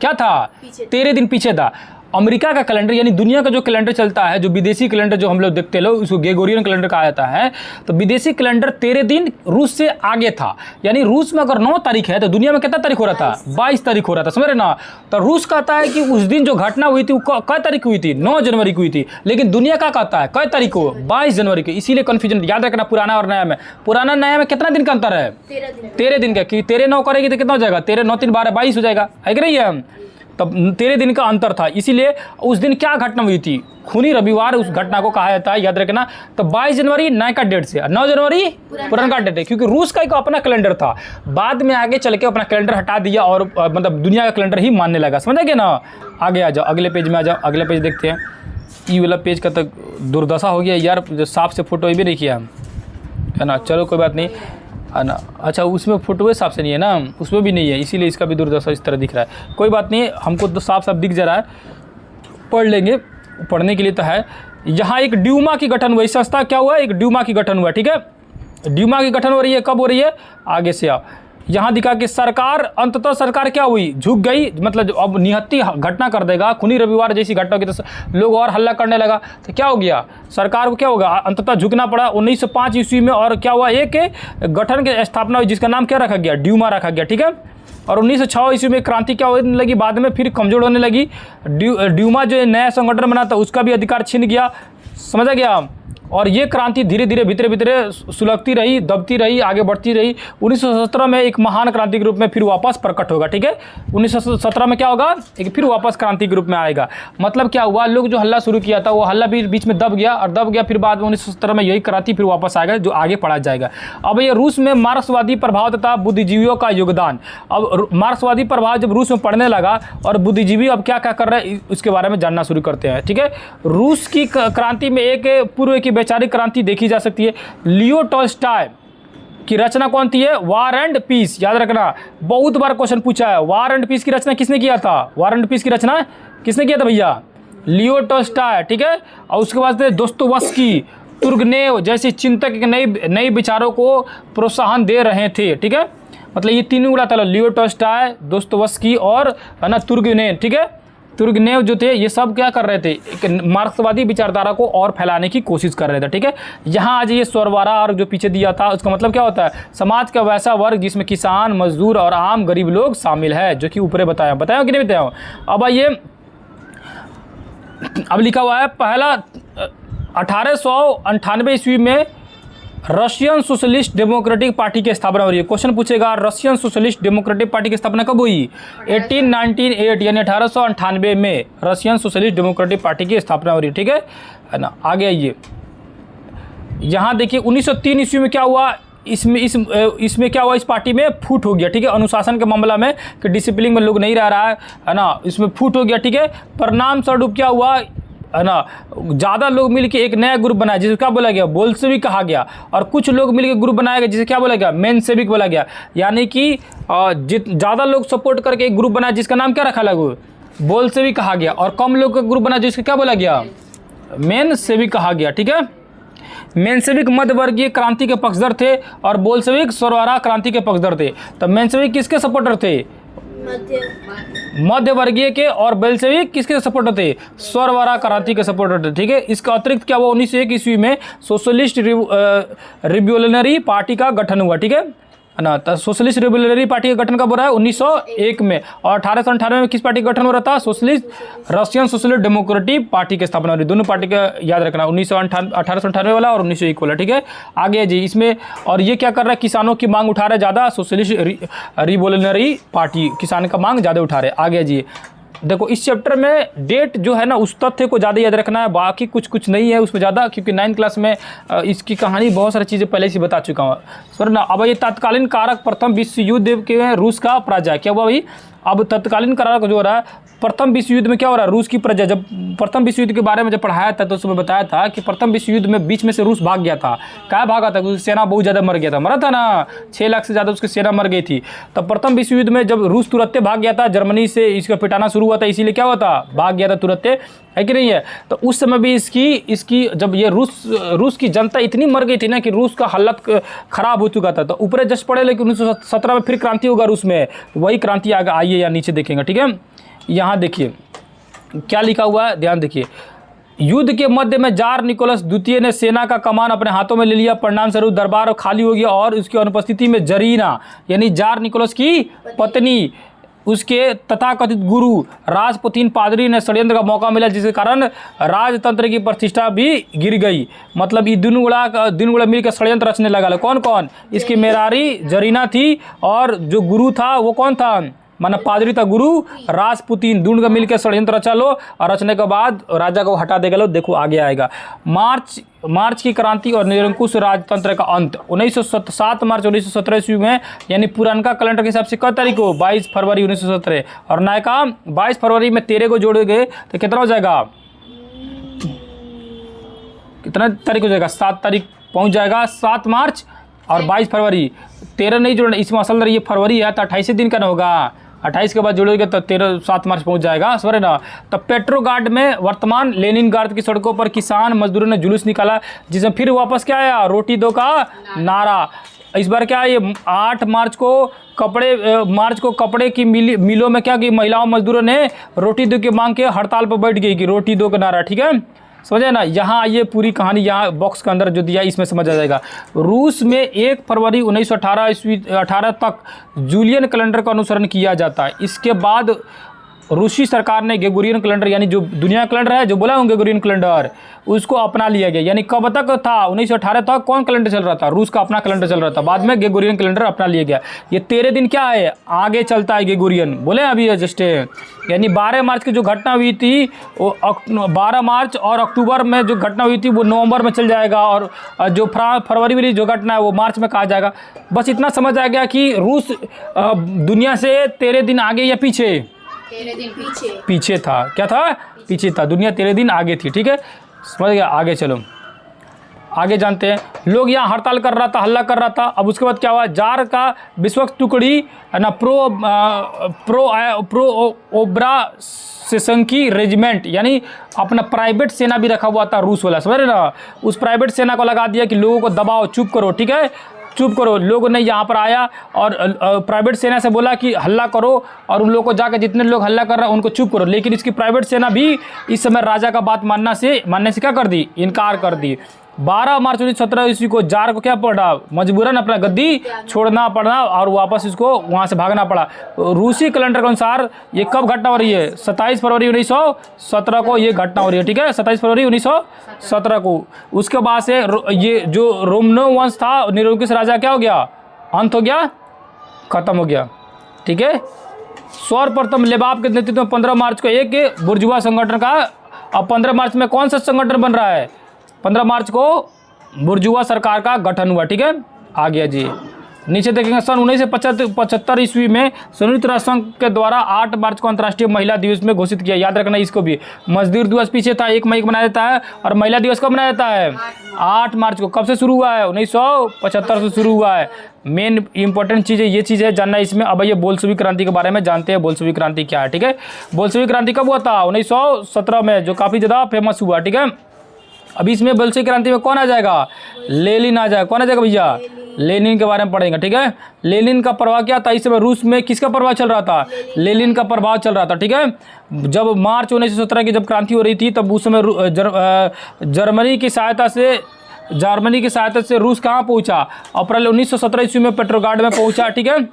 क्या था, 13 दिन पीछे था। अमेरिका का कैलेंडर यानी दुनिया का जो कैलेंडर चलता है, जो विदेशी कैलेंडर जो हम लोग देखते हैं, उसको ग्रेगोरियन कैलेंडर कहा जाता है। तो विदेशी कैलेंडर 13 दिन रूस से आगे था, यानी रूस में अगर 9 तारीख है तो दुनिया में कितना तारीख हो रहा था, 22 तारीख हो रहा था, समझ रहे ना। तो रूस कहता है कि उस दिन जो घटना हुई थी वो कै तारीख हुई थी, 9 जनवरी को हुई थी, लेकिन दुनिया का कहता है कै तारीख को, 22 जनवरी को। इसीलिए कन्फ्यूजन याद रखना, पुराना और नया में, पुराना नया में कितना दिन का अंतर है, 13 दिन का, कि 13 9 करेगी तो कितना हो जाएगा, 13 9 3 12 22 हो जाएगा, है कि नहीं है। तब 13 दिन का अंतर था, इसीलिए उस दिन क्या घटना हुई थी, खूनी रविवार उस घटना को कहा जाता है, याद रखना। तो 22 जनवरी नया का डेट से, 9 जनवरी पुराना डेट है, क्योंकि रूस का एक अपना कैलेंडर था, बाद में आगे चल के अपना कैलेंडर हटा दिया और मतलब दुनिया का कैलेंडर ही मानने लगा, समझेंगे ना। आगे आ जाओ, अगले पेज में आ जाओ, अगले पेज देखते हैं। ये वाला पेज का तो दुर्दशा हो गया यार, जो साफ से फोटो भी नहीं किया, है ना, चलो कोई बात नहीं, है ना। अच्छा, उसमें फोटो साफ से नहीं है ना, उसमें भी नहीं है, इसीलिए इसका भी दुर्दशा इस तरह दिख रहा है। कोई बात नहीं, हमको तो साफ साफ दिख जा रहा है, पढ़ लेंगे, पढ़ने के लिए तो है। यहाँ एक ड्यूमा की गठन हुआ, इस संस्था क्या हुआ, एक ड्यूमा की गठन हुआ, ठीक है। ड्यूमा की गठन हो रही है, कब हो रही है, आगे से आओ। यहाँ दिखा कि सरकार, अंततः सरकार क्या हुई, झुक गई, मतलब अब निहत्ती घटना कर देगा, खूनी रविवार जैसी घटना होगी तो लोग और हल्ला करने लगा, तो क्या हो गया, सरकार को क्या होगा, अंततः झुकना पड़ा 1905 ईस्वी में। और क्या हुआ, एक गठन की स्थापना हुई जिसका नाम क्या रखा गया, ड्यूमा रखा गया, ठीक है। और 1906 ईस्वी में क्रांति क्या होने लगी, बाद में फिर कमजोर होने लगी। ड्यूमा जो नया संगठन बना था उसका भी अधिकार छिन गया, समझा गया। और ये क्रांति धीरे धीरे भीतरे भीतरे सुलगती रही, दबती रही, आगे बढ़ती रही। 1917 में एक महान क्रांति के रूप में फिर वापस प्रकट होगा, ठीक है। 1917 में क्या होगा, एक फिर वापस क्रांति के रूप में आएगा। मतलब क्या हुआ, लोग जो हल्ला शुरू किया था वो हल्ला भी बीच में दब गया, और दब गया फिर बाद में 1917 में यही क्रांति फिर वापस आएगा, जो आगे पढ़ा जाएगा। अब ये रूस में मार्क्सवादी प्रभाव तथा बुद्धिजीवियों का योगदान। अब मार्क्सवादी प्रभाव जब रूस में पढ़ने लगा और बुद्धिजीवी अब क्या क्या कर रहे हैं उसके बारे में जानना शुरू करते हैं, ठीक है। रूस की क्रांति में एक पूर्व की वैचारिक क्रांति देखी जा सकती है। लियो टॉल्स्टॉय की रचना कौन थी है, वार एंड पीस, याद रखना, बहुत बार क्वेश्चन पूछा है। वार एंड पीस की रचना किसने किया था, वार एंड पीस की रचना किसने किया था भैया, लियो टॉल्स्टॉय, ठीक है। और उसके बाद दोस्तोयेव्स्की, तुर्गनेव जैसे चिंतक नए विचारों को प्रोत्साहन दे रहे थे, ठीक है। मतलब ये तीनों उड़ा था, लियो टॉल्स्टॉय, दोस्तोयेव्स्की और है ना तुर्गनेव, ठीक है। तुर्गनेव जो थे ये सब क्या कर रहे थे, एक मार्क्सवादी विचारधारा को और फैलाने की कोशिश कर रहे थे, ठीक है। यहाँ आज ये स्वरवारा और जो पीछे दिया था उसका मतलब क्या होता है, समाज का वैसा वर्ग जिसमें किसान, मजदूर और आम गरीब लोग शामिल है, जो कि ऊपर बताया कि नहीं बताया। अब आइए, अब लिखा हुआ है पहला 1898 ईस्वी में रशियन सोशलिस्ट डेमोक्रेटिक पार्टी की स्थापना हो रही है। क्वेश्चन पूछेगा, रशियन सोशलिस्ट डेमोक्रेटिक पार्टी की स्थापना कब हुई, 1898 यानी 1898 में रशियन सोशलिस्ट डेमोक्रेटिक पार्टी की स्थापना हो रही है, ठीक है ना। आगे आइए, यहाँ देखिए 1903 ईस्वी में क्या हुआ, इसमें क्या हुआ, इस पार्टी में फूट हो गया, ठीक है, अनुशासन के मामला में कि डिसिप्लिन में लोग नहीं रह रहा है ना, इसमें फूट हो गया, ठीक है। परिणाम स्वरूप क्या हुआ है ना, ज़्यादा लोग मिलकर एक नया ग्रुप बनाया जिसे क्या बोला गया, बोल्शेविक कहा गया, और कुछ लोग मिलकर ग्रुप बनाया गया जिसे क्या बोला गया, मेंशेविक बोला गया। यानी कि ज़्यादा लोग सपोर्ट करके एक ग्रुप बनाया जिसका नाम क्या रखा लगा, बोल्शेविक कहा गया, और कम लोग का ग्रुप बना जिसका क्या बोला गया, मेंशेविक कहा गया, ठीक है। मेंशेविक मध्यवर्गीय क्रांति के पक्षधर थे और बोल्शेविक सर्वहारा क्रांति के पक्षधर थे। तो मेंशेविक किसके सपोर्टर थे, मध्य वर्गीय के, और बोल्शेविक किसके सपोर्टर थे, सर्वहारा क्रांति के सपोर्टर थे, ठीक है। इसका अतिरिक्त क्या हुआ, 1901 ईस्वी में सोशलिस्ट रिवोल्यूशनरी पार्टी का गठन हुआ, ठीक है ना। तो सोशलिस्ट रिवोल्यूशनरी पार्टी का गठन कब हो रहा है, 1901 में, और 1898 में किस पार्टी का गठन हो रहा था, socialist Russian socialist democratic party की स्थापना हो रही। दोनों पार्टी का याद रखना, 1898 वाला और 1901 वाला, ठीक है। आगे जी इसमें, और ये क्या कर रहा है, किसानों की मांग उठा रहा है ज़्यादा, सोशलिस्ट रिवोल्यूशनरी पार्टी किसान का मांग ज़्यादा उठा रहे। आगे जी देखो, इस चैप्टर में डेट जो है ना, उस तथ्य को ज़्यादा याद रखना है, बाकी कुछ नहीं है उसमें ज़्यादा, क्योंकि 9th क्लास में इसकी कहानी बहुत सारी चीज़ें पहले से बता चुका हूँ, सर ना। अब ये तत्कालीन कारक प्रथम विश्व युद्ध के रूस का पराजय, क्या हुआ भाई, अब तत्कालीन कारक जो हो रहा है, प्रथम विश्व युद्ध में क्या हो रहा है, रूस की पराजय। जब प्रथम विश्व युद्ध के बारे में जब पढ़ाया था तो उसमें बताया था कि प्रथम विश्व युद्ध में बीच में से रूस भाग गया था। क्या भागा था, उसकी सेना बहुत ज़्यादा मर गया था, मरा था ना, 6 लाख से ज़्यादा उसकी सेना मर गई थी। तब प्रथम विश्व युद्ध में जब रूस तुरंत भाग गया था, जर्मनी से इसका पिटाना शुरू हुआ था, इसीलिए क्या हुआ था, भाग गया था तुरंत, है कि नहीं है। तो उस समय भी इसकी जब ये रूस की जनता इतनी मर गई थी ना कि रूस का हालत खराब हो चुका था। तो ऊपर जस्ट पड़े, लेकिन 1917 में फिर क्रांति होगा रूस में, वही क्रांति आगे आइए या नीचे देखेंगे, ठीक है। यहाँ देखिए क्या लिखा हुआ है, ध्यान देखिए। युद्ध के मध्य में जार निकोलस द्वितीय ने सेना का कमान अपने हाथों में ले लिया, परिणाम स्वरूप दरबार खाली हो गया, और उसकी अनुपस्थिति में जरीना यानी जार निकोलस की पत्नी, उसके तथाकथित गुरु राजपुतीन पादरी ने षड्यंत्र का मौका मिला, जिसके कारण राजतंत्र की प्रतिष्ठा भी गिर गई। मतलब ये दिन गुड़ा मिलकर षड्यंत्र रचने लगा। कौन कौन, इसकी मेरारी जरीना थी, और जो गुरु था वो कौन था, माना पादरी था, गुरु राजपुतीन, दोनों का मिलकर षड्यंत्र रचा लो, और रचने के बाद राजा को हटा देगा लो। देखो आगे आएगा, मार्च की क्रांति और निरंकुश राजतंत्र का अंत 7 मार्च 1917 ईस्वी में, यानी पुरानका कैलेंडर के हिसाब से किस तारीख को, 22 फरवरी 1917, और नयका 22 फरवरी में 13 को जोड़े गए तो कितना हो जाएगा, कितना तारीख हो जाएगा, 7 तारीख पहुंच जाएगा, 7 मार्च और 22 फरवरी, 13 नहीं जोड़ना, इसमें असल ये फरवरी है तो 28 दिन का ना होगा, 28 के बाद जोड़ोगे तो 7 मार्च पहुंच जाएगा, समझ ना। तब पेट्रोग्राड में वर्तमान लेनिनग्राद की सड़कों पर किसान मजदूरों ने जुलूस निकाला, जिसमें फिर वापस क्या आया, रोटी दो का नारा। इस बार क्या है, ये 8 मार्च को कपड़े की मिलों में क्या की, महिलाओं मजदूरों ने रोटी दो की मांग के हड़ताल पर बैठ गई कि रोटी दो का नारा, ठीक है, समझे ना। यहाँ आइए, पूरी कहानी यहाँ बॉक्स के अंदर जो दिया इसमें समझ आ जाएगा। रूस में 1 फरवरी 1918 तक जूलियन कैलेंडर का अनुसरण किया जाता है। इसके बाद रूसी सरकार ने ग्रेगोरियन कैलेंडर, यानी जो दुनिया कैलेंडर है, जो बोला हूँ ग्रेगोरियन कैलेंडर, उसको अपना लिया गया। यानी कब तक था, 1918 तक कौन कैलेंडर चल रहा था, रूस का अपना कैलेंडर चल रहा था, बाद में ग्रेगोरियन कैलेंडर अपना लिया गया। ये 13 दिन क्या है, आगे चलता है ग्रेगोरियन, बोले अभी जस्ट, यानी 12 मार्च की जो घटना हुई थी वो 12 मार्च, और अक्टूबर में जो घटना हुई थी वो नवंबर में चल जाएगा, और जो फरवरी वाली जो घटना है वो मार्च में कहा जाएगा। बस इतना समझ आ गया कि रूस दुनिया से 13 दिन आगे या पीछे, 13 दिन पीछे था, क्या था, पीछे था, दुनिया 13 दिन आगे थी, ठीक है, समझ गया। आगे चलो, आगे जानते हैं। लोग यहाँ हड़ताल कर रहा था, हल्ला कर रहा था। अब उसके बाद क्या हुआ, जार का विश्वस्त टुकड़ी है ना, प्रो ओब्रा सेशंकी रेजिमेंट, यानी अपना प्राइवेट सेना भी रखा हुआ था रूस वाला, समझ रहे ना। उस प्राइवेट सेना को लगा दिया कि लोगों को दबाओ, चुप करो, ठीक है, चुप करो। लोगों ने यहाँ पर आया और प्राइवेट सेना से बोला कि हल्ला करो, और उन लोगों को जाकर जितने लोग हल्ला कर रहे हैं उनको चुप करो। लेकिन इसकी प्राइवेट सेना भी इस समय राजा का बात मानने से क्या कर दी, इनकार कर दी। 12 मार्च 1917 ईस्वी को जार को क्या पड़ा, मजबूरन अपना गद्दी छोड़ना पड़ा, और वापस इसको वहाँ से भागना पड़ा। रूसी कैलेंडर के अनुसार ये कब घटना हो रही है, 27 फरवरी 1917 को ये घटना हो रही है, ठीक है, 27 फरवरी 1917 को। उसके बाद से ये जो रोमनोव वंश था, निरंकुश राजा क्या हो गया, अंत हो गया, खत्म हो गया, ठीक है। सर्वप्रथम लेबाब के नेतृत्व में 15 मार्च को एक बुर्जुआ संगठन का, अब 15 मार्च में कौन सा संगठन बन रहा है, 15 मार्च को बुर्जुआ सरकार का गठन हुआ, ठीक है। आ गया जी। नीचे देखेंगे सन 1975 ईस्वी में संयुक्त राष्ट्र संघ के द्वारा 8 मार्च को अंतर्राष्ट्रीय महिला दिवस में घोषित किया। याद रखना इसको भी। मजदूर दिवस पीछे था, 1 मई को मनाया जाता है, और महिला दिवस कब मनाया जाता है? 8 मार्च को। कब से शुरू हुआ है? 1975 से शुरू हुआ है। मेन इंपॉर्टेंट चीज़ है, ये चीज़ है जानना इसमें। अब ये बोल्शेविक क्रांति के बारे में जानते हैं, बोल्शेविक क्रांति क्या है, ठीक है। बोल्शेविक क्रांति कब हुआ था? 1917 में, जो काफ़ी ज़्यादा फेमस हुआ, ठीक है। अभी इसमें बोल्शेविक क्रांति में कौन आ जाएगा? लेनिन आ जाएगा। कौन आ जाएगा भैया? लेनिन के बारे में पढ़ेंगे, ठीक है। लेनिन का प्रभाव क्या था इस समय? रूस में किसका प्रभाव चल रहा था? लेनिन का प्रभाव चल रहा था, ठीक है। जब मार्च 1917 की जब क्रांति हो रही थी, तब उस समय जर्मनी की सहायता से रूस कहाँ पहुंचा? अप्रैल 1917 ईस्वी में पेट्रोग्राड में पहुंचा, ठीक है।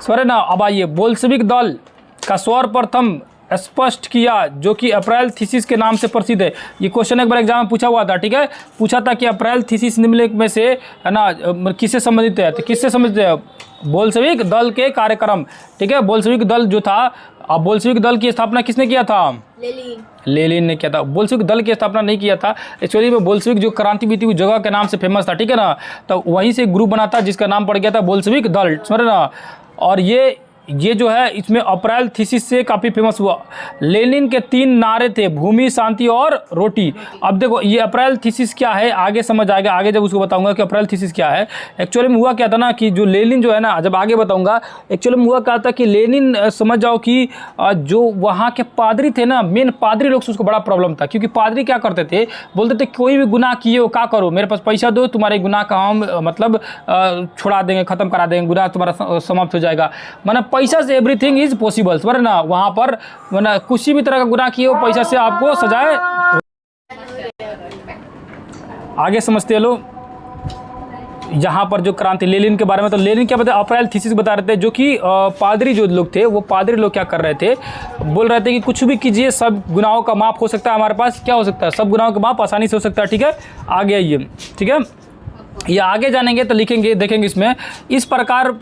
सर ना, अब आइए बोल्शेविक दल का सर्वप्रथम स्पष्ट किया, जो कि अप्रैल थीसिस के नाम से प्रसिद्ध है। ये क्वेश्चन एक बार एग्जाम में पूछा हुआ था, ठीक है। पूछा था कि अप्रैल थीसिस निम्नलिखित में से है ना किससे संबंधित है? तो किससे संबंधित है? बोल्शेविक दल के कार्यक्रम, ठीक है। बोल्शेविक दल जो था, अब बोल्शेविक दल की स्थापना किसने किया था? लेनिन ने किया था। बोल्शेविक दल की स्थापना नहीं किया था। एक्चुअली में बोल्शेविक जो क्रांति हुई थी वो जगह के नाम से फेमस था, ठीक है ना। तो वहीं से एक ग्रुप बना था जिसका नाम पड़ गया था बोल्शेविक दल, समझ ना। और ये जो है इसमें अप्रैल थीसिस से काफ़ी फेमस हुआ। लेनिन के 3 नारे थे, भूमि, शांति और रोटी। अब देखो ये अप्रैल थीसिस क्या है आगे समझ आएगा, आगे जब उसको बताऊंगा कि अप्रैल थीसिस क्या है। एक्चुअली में हुआ क्या था ना कि जो लेनिन जो है ना, जब आगे बताऊंगा, एक्चुअली में हुआ क्या था कि लेनिन समझ जाओ कि जो वहाँ के पादरी थे ना, मेन पादरी लोग से उसको बड़ा प्रॉब्लम था। क्योंकि पादरी क्या करते थे, बोलते थे कोई भी गुनाह किए हो क्या करो, मेरे पास पैसा दो, तुम्हारे गुनाह का हम मतलब छुड़ा देंगे, ख़त्म करा देंगे, गुनाह तुम्हारा समाप्त हो जाएगा। मतलब पैसा से एवरीथिंग इज पॉसिबल, समझ ना। वहाँ पर मतलब किसी भी तरह का गुनाह किए हो, पैसा से आपको सजाए। आगे समझते हैं लोग यहाँ पर जो क्रांति लेनिन के बारे में। तो लेनिन क्या बता, अप्रैल थीसिस बता रहे थे, जो कि पादरी जो लोग थे, वो पादरी लोग क्या कर रहे थे, बोल रहे थे कि कुछ भी कीजिए, सब गुनाहों का माफ़ हो सकता है, हमारे पास क्या हो सकता है, सब गुनाहों का माफ़ आसानी से हो सकता है, ठीक है। आगे आइए, ठीक है। ये आगे जानेंगे तो लिखेंगे, देखेंगे इसमें। इस प्रकार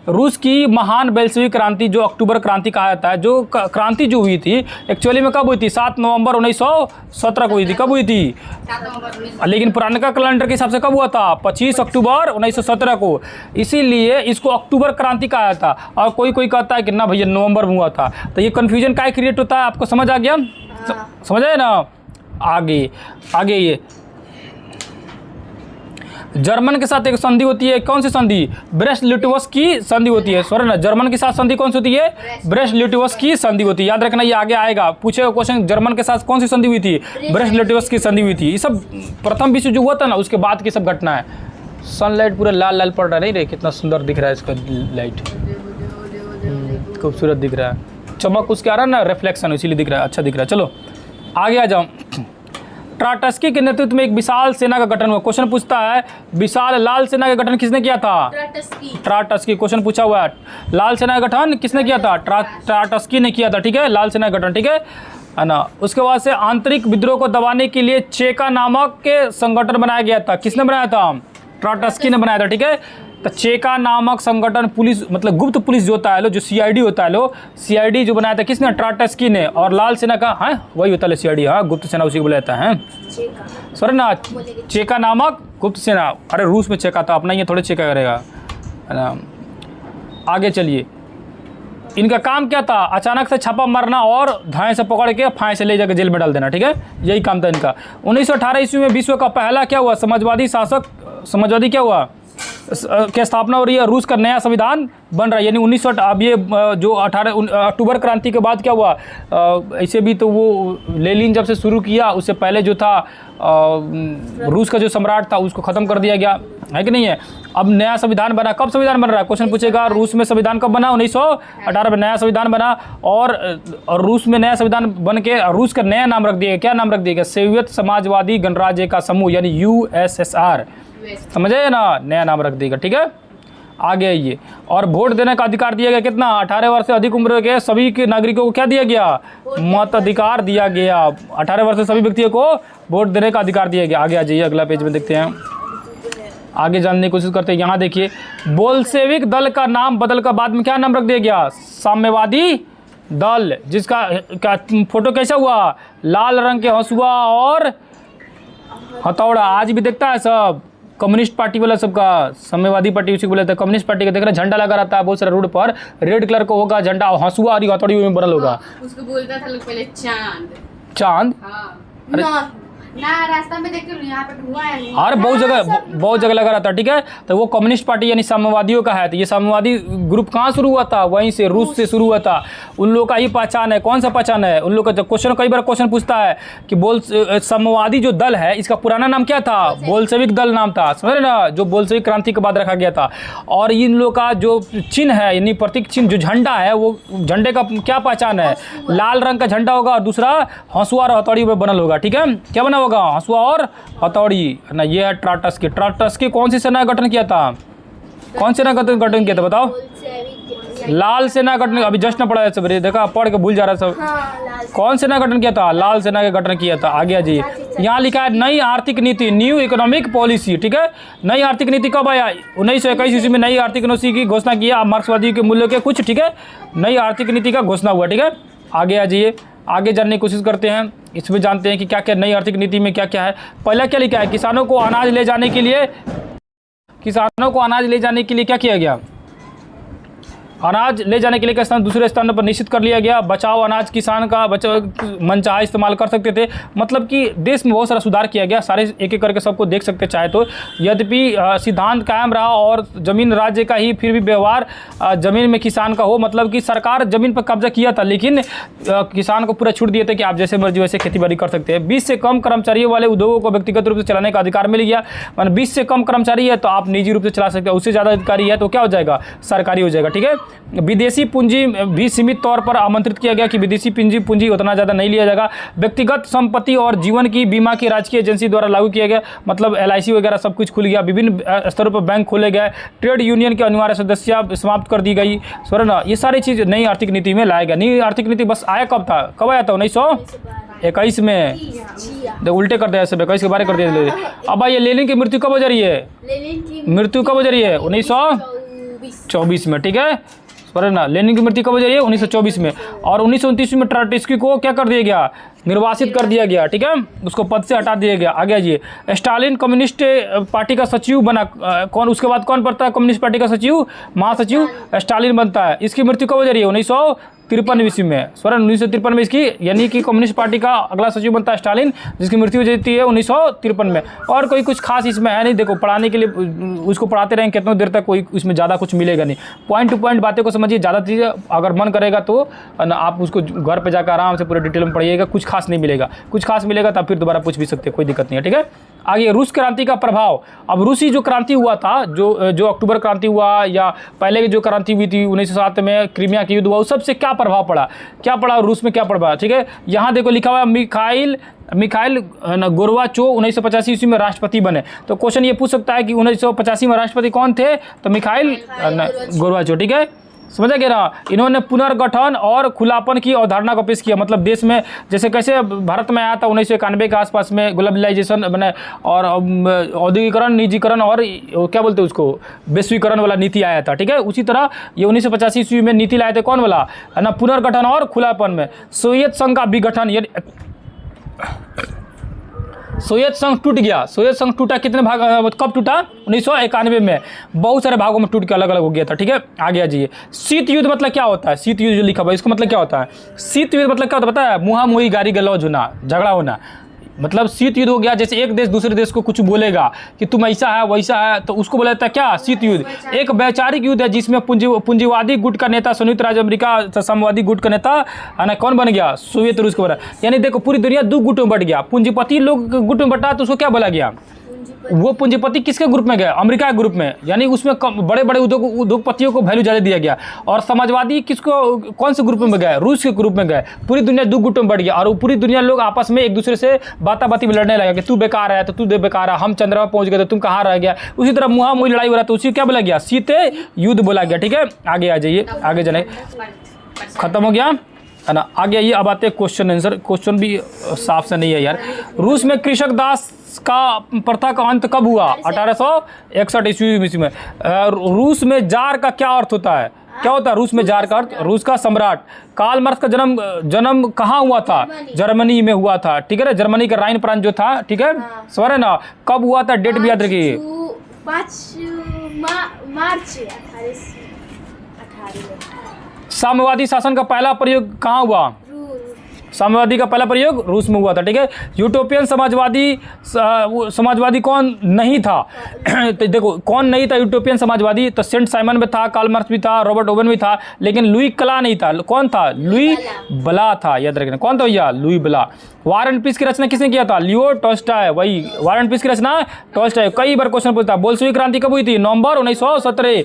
रूस की महान बोल्शेविक क्रांति, जो अक्टूबर क्रांति कहा जाता है, जो क्रांति जो हुई थी एक्चुअली में कब हुई थी? 7 नवंबर 1917 को हुई थी। कब हुई थी? लेकिन पुराने कैलेंडर के हिसाब से कब हुआ था? 25 अक्टूबर 1917 को। इसीलिए इसको अक्टूबर क्रांति कहा जाता। और कोई कहता है कि ना भैया नवंबर में हुआ था। तो ये कन्फ्यूजन क्या क्रिएट होता है, आपको समझ आ गया? समझ आए ना। आगे ये जर्मन के साथ एक संधि होती है। कौन सी संधि? ब्रेस्ट-लिटोव्स्की की संधि होती है। सॉरी ना, जर्मन के साथ संधि कौन सी होती है? ब्रेस्ट-लिटोव्स्की की संधि होती है। याद रखना, ये आगे आएगा, पूछेगा क्वेश्चन। जर्मन के साथ कौन सी संधि हुई थी? ब्रेस्ट-लिटोव्स्की की संधि हुई थी। ये सब प्रथम विश्व जो हुआ था ना, उसके बाद की सब घटना है। सनलाइट पूरा लाल लाल पड़ रहा है, नहीं रे? कितना सुंदर दिख रहा है इसका लाइट, खूबसूरत दिख रहा है, चमक उसके आ रहा है ना, रिफ्लेक्शन, इसीलिए दिख रहा है, अच्छा दिख रहा है। चलो आगे आ जाओ। ट्राटस्की के नेतृत्व में एक विशाल सेना का गठन हुआ। क्वेश्चन पूछता है विशाल लाल सेना का गठन किसने किया था? ट्राटस्की। क्वेश्चन पूछा हुआ है लाल सेना का गठन किसने किया था? ट्राटस्की ने किया था, ठीक है, लाल सेना का गठन, ठीक है ना। उसके बाद से आंतरिक विद्रोह को दबाने के लिए चेका नामक के संगठन बनाया गया था। किसने बनाया था? ट्राटस्की ने बनाया था, ठीक है। तो चेका नामक संगठन, पुलिस मतलब गुप्त पुलिस जो होता है लो, जो सीआईडी होता है लो, सीआईडी जो बनाया था किसने? ट्राटस्की ने। और लाल सेना का है वही होता है सीआईडी, हाँ, गुप्त सेना उसी को बुलाता है। सॉरी ना, चेका नामक गुप्त सेना। अरे रूस में चेका था, अपना ये थोड़े चेका करेगा, है ना। आगे चलिए, इनका काम क्या था? अचानक से छापा मारना और धाए से पकड़ के फांए से ले जाकर जेल में डाल देना, ठीक है, यही काम था इनका। 1918 ईस्वी में विश्व का पहला क्या हुआ? समाजवादी क्या हुआ? की स्थापना हो रही है। रूस का नया संविधान बन रहा है, यानी 1900। अब ये जो 18 अक्टूबर क्रांति के बाद क्या हुआ? ऐसे भी तो वो लेनिन जब से शुरू किया, उससे पहले जो था रूस का जो सम्राट था उसको ख़त्म कर दिया गया, है कि नहीं है। अब नया संविधान बना। कब संविधान बन रहा है? क्वेश्चन पूछेगा रूस में संविधान कब बना? 1918 में नया संविधान बना। और रूस में नया संविधान बन के रूस का नया नाम रख दिया गया। क्या नाम रख दिया गया? सोवियत समाजवादी गणराज्य का समूह, यानी USSR, समझे ना, नया नाम रख देगा, ठीक है। आगे आइए। और वोट देने का अधिकार दिया गया कितना? 18 वर्ष से अधिक उम्र के सभी के नागरिकों को क्या दिया गया? मताधिकार दिया गया। 18 वर्ष से सभी व्यक्तियों को वोट देने का अधिकार दिया गया। आगे आ जाइए, अगला पेज में देखते हैं, आगे जानने की कोशिश करते हैं। यहाँ देखिए, बोल्शेविक दल का नाम बदल कर बाद में क्या नाम रख दिया गया? साम्यवादी दल, जिसका फोटो कैसा हुआ? लाल रंग के हंसुआ और हथौड़ा। आज भी देखता है सब, कम्युनिस्ट पार्टी वाला सबका, साम्यवादी पार्टी उसी को बोलते हैं। कम्युनिस्ट पार्टी का देख रहे हैं झंडा लगा रहता है बहुत सारा रोड पर, रेड कलर का होगा झंडा, हंसुआ और हथौड़ी में बनल होगा। उसको बोलता था लोग पहले चांद। चांद? हाँ ना रास्ता में देखते हो यहाँ पे धुआं है। और बहुत जगह लगा रहता है, ठीक है। तो वो कम्युनिस्ट पार्टी यानी साम्यवादियों का है। तो ये साम्यवादी ग्रुप कहाँ शुरू हुआ था? वहीं से, रूस से शुरू हुआ था। उन लोगों का ही पहचान है। कौन सा पहचान है उन लोग का? जब क्वेश्चन, कई बार क्वेश्चन पूछता है कि साम्यवादी जो दल है इसका पुराना नाम क्या था? बोल्शेविक दल नाम था, समझ रहे ना, जो बोल्शेविक क्रांति के बाद रखा गया था। और इन लोग का जो चिन्ह है यानी प्रतीक चिन्ह जो झंडा है, वो झंडे का क्या पहचान है? लाल रंग का झंडा होगा और दूसरा हंसुआ और हथौड़ी में बनल होगा, ठीक है। क्या बना होगा? हंसुआ और हथौड़ी ना। ये है ट्राटस्की। ट्राटस्की कौन सी सेना का गठन किया था? कौन सेना का गठन किया था बताओ? लाल सेना का गठन। अभी जश्न पड़ा है सब, देखा पढ़ के भूल जा रहा है सब। कौन सेना का गठन किया था? लाल सेना का गठन किया था। आगे जी, यहाँ लिखा है नई आर्थिक नीति, न्यू इकोनॉमिक पॉलिसी, ठीक है। नई आर्थिक नीति कब आया? 1921 ईस्वी में नई आर्थिक नीति की घोषणा किया, मार्क्सवादी के मूल्यों के कुछ, ठीक है। नई आर्थिक नीति का घोषणा हुआ, ठीक है। आगे आ जाइए, आगे जानने की कोशिश करते हैं। इसमें जानते हैं कि क्या क्या नई आर्थिक नीति में क्या क्या है। पहला क्या लिखा है? किसानों को अनाज ले जाने के लिए क्या किया गया? अनाज ले जाने के लिए स्थान दूसरे स्थान पर निश्चित कर लिया गया। बचाओ अनाज, किसान का बचाव मनचाहा इस्तेमाल कर सकते थे। मतलब कि देश में बहुत सारा सुधार किया गया। सारे एक एक करके सबको देख सकते चाहे तो। यद्यपि सिद्धांत कायम रहा और जमीन राज्य का ही, फिर भी व्यवहार जमीन में किसान का हो। मतलब कि सरकार जमीन पर कब्जा किया था, लेकिन किसान को पूरा छूट दिए थे कि आप जैसे मर्जी वैसे खेती बाड़ी कर सकते हैं। 20 से कम कर्मचारियों वाले उद्योगों को व्यक्तिगत रूप से चलाने का अधिकार मिल गया। मतलब 20 से कम कर्मचारी है तो आप निजी रूप से चला सकते हैं, उससे ज़्यादा अधिकारी है तो क्या हो जाएगा? सरकारी हो जाएगा, ठीक है। विदेशी पूंजी भी सीमित तौर पर आमंत्रित किया गया कि विदेशी पूंजी उतना ज़्यादा नहीं लिया जाएगा। व्यक्तिगत संपत्ति और जीवन की बीमा की राजकीय एजेंसी द्वारा लागू किया गया। मतलब LIC वगैरह सब कुछ खुल गया। विभिन्न स्तरों पर बैंक खोले गए। ट्रेड यूनियन की अनिवार्य सदस्यता समाप्त कर दी गई। स्वर्ण, ये सारी चीज़ नई आर्थिक नीति में लाया गया। नई आर्थिक नीति बस आया कब था? कब आया था? 1921 में। देखो उल्टे कर दिया, सब 21 के बारे कर दिया। अब भाई ये लेनिन की मृत्यु कब हो जा रही है? मृत्यु कब हो जा रही है? 1924 में, ठीक है। ना, लेनिन की मृत्यु कब हो जाइए? 1924 में। और 1929 में ट्राटस्की को क्या कर दिया गया? निर्वासित कर दिया गया, ठीक है। उसको पद से हटा दिया गया। आगे आइए, स्टालिन कम्युनिस्ट पार्टी का सचिव बना। कौन उसके बाद कौन बनता है कम्युनिस्ट पार्टी का सचिव? महासचिव स्टालिन बनता है। इसकी मृत्यु कब हो जा रही है? 1953 ईस्वी में। 1953 में इसकी, यानी कि कम्युनिस्ट पार्टी का अगला सचिव बनता है स्टालिन, जिसकी मृत्यु हो जाती है 1953 में। और कोई कुछ खास इसमें है नहीं। देखो पढ़ाने के लिए उसको पढ़ाते रहें कितनी देर तक, कोई उसमें ज़्यादा कुछ मिलेगा नहीं। पॉइंट टू पॉइंट बातें को समझिए। ज़्यादा चीज़ें अगर मन करेगा तो आप उसको घर पर जाकर आराम से पूरे डिटेल में पढ़िएगा। कुछ खास नहीं मिलेगा, कुछ खास मिलेगा तब फिर दोबारा पूछ भी सकते हैं, कोई दिक्कत नहीं है, ठीक है। आगे, रूस क्रांति का प्रभाव। अब रूसी जो क्रांति हुआ था, जो अक्टूबर क्रांति हुआ या पहले की जो क्रांति हुई थी 1907 में, क्रीमिया की युद्ध हुआ, उस सबसे क्या प्रभाव पड़ा? क्या पड़ा रूस में? क्या पड़ा, ठीक है। यहाँ देखो लिखा हुआ मिखाइल गोर्बाचोव 1985 ईस्वी में राष्ट्रपति बने। तो क्वेश्चन ये पूछ सकता है कि 1985 में राष्ट्रपति कौन थे? तो मिखाइल गोर्बाचोव, ठीक है। समझा गया ना। इन्होंने पुनर्गठन और खुलापन की अवधारणा को पेश किया। मतलब देश में जैसे कैसे भारत में आया था 1991 के आसपास में, ग्लोबलाइजेशन बने और औद्योगिकरण, निजीकरण और क्या बोलते हैं उसको, वैश्वीकरण वाला नीति आया था, ठीक है। उसी तरह ये 1985 ईस्वी में नीति लाए थे। कौन वाला? है ना, पुनर्गठन और खुलापन में। सोवियत संघ का विघटन, सोवियत संघ टूट गया। सोवियत संघ टूटा कितने भाग, कब टूटा? 1991 में। बहुत सारे भागों में टूट के अलग अलग हो गया था, ठीक है। आगे आ जाइए। शीत युद्ध मतलब क्या होता है? शीत युद्ध जो लिखा हुआ है इसका मतलब क्या होता है? शीत युद्ध मतलब क्या होता है पता है? मुँहा मुँही, गाली गलौज होना, झगड़ा होना। मतलब शीत युद्ध हो गया। जैसे एक देश दूसरे देश को कुछ बोलेगा कि तुम ऐसा है वैसा है, तो उसको बोला जाता है क्या? शीत युद्ध। एक वैचारिक युद्ध है जिसमें पूंजीवादी गुट का नेता, संयुक्त राज्य अमेरिका साम्यवादी गुट का नेता है ना, कौन बन गया? सोवियत रूस को बना। यानी देखो पूरी दुनिया दो गुटों में बट गया। पूंजीपति लोग गुट में बटा तो उसको क्या बोला गया? वो पूंजीपति किसके ग्रुप में गए? अमेरिका के ग्रुप में। यानी उसमें बड़े बड़े उद्योगपतियों को वैल्यू ज़्यादा दिया गया। और समाजवादी किसको, कौन से ग्रुप में गए? रूस के ग्रुप में गए। पूरी दुनिया दो गुटों में बढ़ गया और पूरी दुनिया लोग आपस में एक दूसरे से बाताबाती में लड़ने लगा कि तू बेकार है तो तू बेकार है, हम चंद्रमा पहुंच गए तो तुम कहाँ रह गया। उसी तरह मुँहा मुँही लड़ाई हो रहा तो उसी क्या बोला गया? शीत युद्ध बोला गया, ठीक है। आगे आ जाइए, आगे जाने, खत्म हो गया है ना। आगे आइए, अब आते हैं क्वेश्चन आंसर। क्वेश्चन भी साफ से नहीं है यार। रूस में कृषक दास का प्रथा का अंत कब हुआ? 1861 ईस्वी में। रूस में जार का क्या अर्थ होता है? क्या होता है रूस में जार का अर्थ? रूस का सम्राट। कार्ल मार्क्स का जन्म कहाँ हुआ था? जर्मनी में हुआ था, ठीक है ना। जर्मनी का राइन प्रांत जो था, ठीक है, समझ रहे ना। कब हुआ था? डेट भी याद रखिए। मार्च 1818 साम्यवादी शासन का पहला प्रयोग कहाँ हुआ? साम्यवादी का पहला प्रयोग रूस में हुआ था, ठीक है। यूटोपियन समाजवादी कौन नहीं था? तो देखो कौन नहीं था यूटोपियन समाजवादी? तो सेंट साइमन में था, कार्ल मार्क्स भी था, रॉबर्ट ओवन भी था, लेकिन लुई क्ला नहीं था। कौन था? लुई ब्ला था, याद रखना। कौन था भैया? Louis Blanc. War and peace की रचना किसने किया था? Leo Tolstoy. वही वार एंड पीस की रचना टॉल्स्टॉय। कई बार क्वेश्चन पूछता है। बोल्शेविक क्रांति कब हुई थी? नवंबर 1917।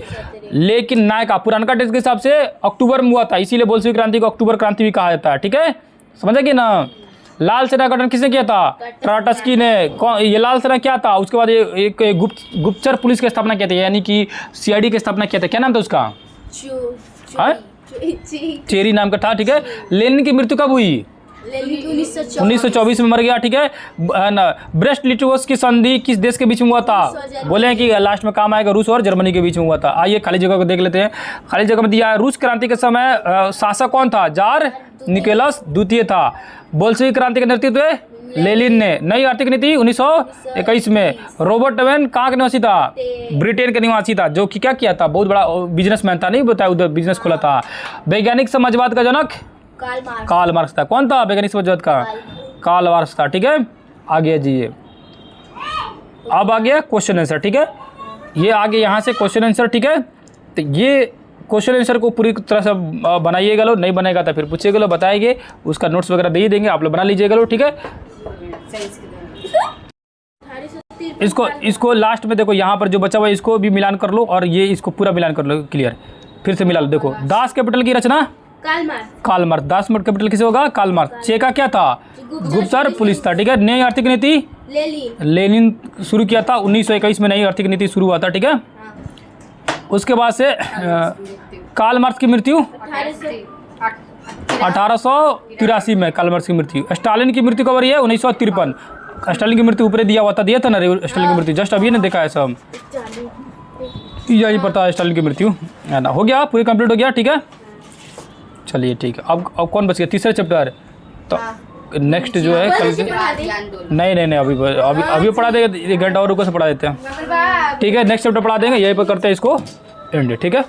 लेकिन नायका पुरानका टेक्स्ट के हिसाब से अक्टूबर में हुआ था, इसीलिए बोल्शेविक क्रांति को अक्टूबर क्रांति भी कहा जाता है, ठीक है। समझा कि ना? लाल सेना का गठन किसने किया था? ट्राटस्की ने। कौन ये लाल सेना क्या था? उसके बाद एक गुप्तचर पुलिस की स्थापना किया था, यानी कि सीआईडी की स्थापना किया था। क्या नाम था उसका? चेरी नाम का था, ठीक है। लेनिन की मृत्यु कब हुई? 1924 में मर गया, ठीक है ना। ब्रेस्ट लिटोवस की संधि किस देश के बीच में हुआ था? बोले हैं कि लास्ट में काम आएगा रूस और जर्मनी के बीच में हुआ था। आइए खाली जगह को देख लेते हैं। खाली जगह में दिया है रूस क्रांति के समय शासक कौन था? जार निकोलस द्वितीय था। बोल्शेविक क्रांति का नेतृत्व लेनिन ने। नई आर्थिक नीति 1921 में। रॉबर्ट ओवन कहाँ का निवासी था? ब्रिटेन का निवासी था, जो कि क्या किया था? बहुत बड़ा बिजनेसमैन था, नहीं बताया, उधर बिजनेस खोला था। वैज्ञानिक समाजवाद का जनक कार्ल मार्क्स था। कौन था वैज्ञानिक समाजवाद का? कार्ल मार्क्स था, ठीक है। आगे जाइए, अब आ गया क्वेश्चन आंसर, ठीक है। ये आगे यहाँ से क्वेश्चन आंसर, ठीक है। तो ये क्वेश्चन आंसर को पूरी तरह से बनाइएगा लो, नहीं बनेगा तो फिर पूछिएगा लो, बताएंगे। उसका नोट्स वगैरह दे ही देंगे, आप लोग बना लीजिएगा लो, ठीक है। इसको लास्ट में देखो, यहाँ पर जो बचा हुआ है इसको भी मिलान कर लो, और ये इसको पूरा मिलान कर लो, क्लियर। फिर से मिला लो। देखो दास कैपिटल की रचना कार्ल मार्क्स। दास कैपिटल किसे होगा? Karl Marx. चेका क्या था? गुप्तचर पुलिस था, ठीक है। नई आर्थिक नीति लेनिन शुरू किया था 1921 में, नई आर्थिक नीति शुरू हुआ था, ठीक है। उसके बाद से कार्ल मार्क्स की मृत्यु 1883 में। कार्ल मार्क्स की मृत्यु। स्टालिन की मृत्यु कब रही है? 1953। स्टालिन की मृत्यु ऊपर दिया हुआ था, दिया था ना स्टालिन की मृत्यु, जस्ट अभी ने देखा है सब, यही पता है स्टालिन की मृत्यु, है ना। हो गया, पूरी कंप्लीट हो गया, ठीक है। चलिए ठीक है। अब कौन बच गया? तीसरा चैप्टर। तो नेक्स्ट जो है कल से नहीं अभी पढ़ा देंगे, 1 घंटा और रुको से पढ़ा देते हैं, ठीक है। नेक्स्ट चैप्टर पढ़ा देंगे, यहीं पर करते हैं इसको एंड, ठीक है।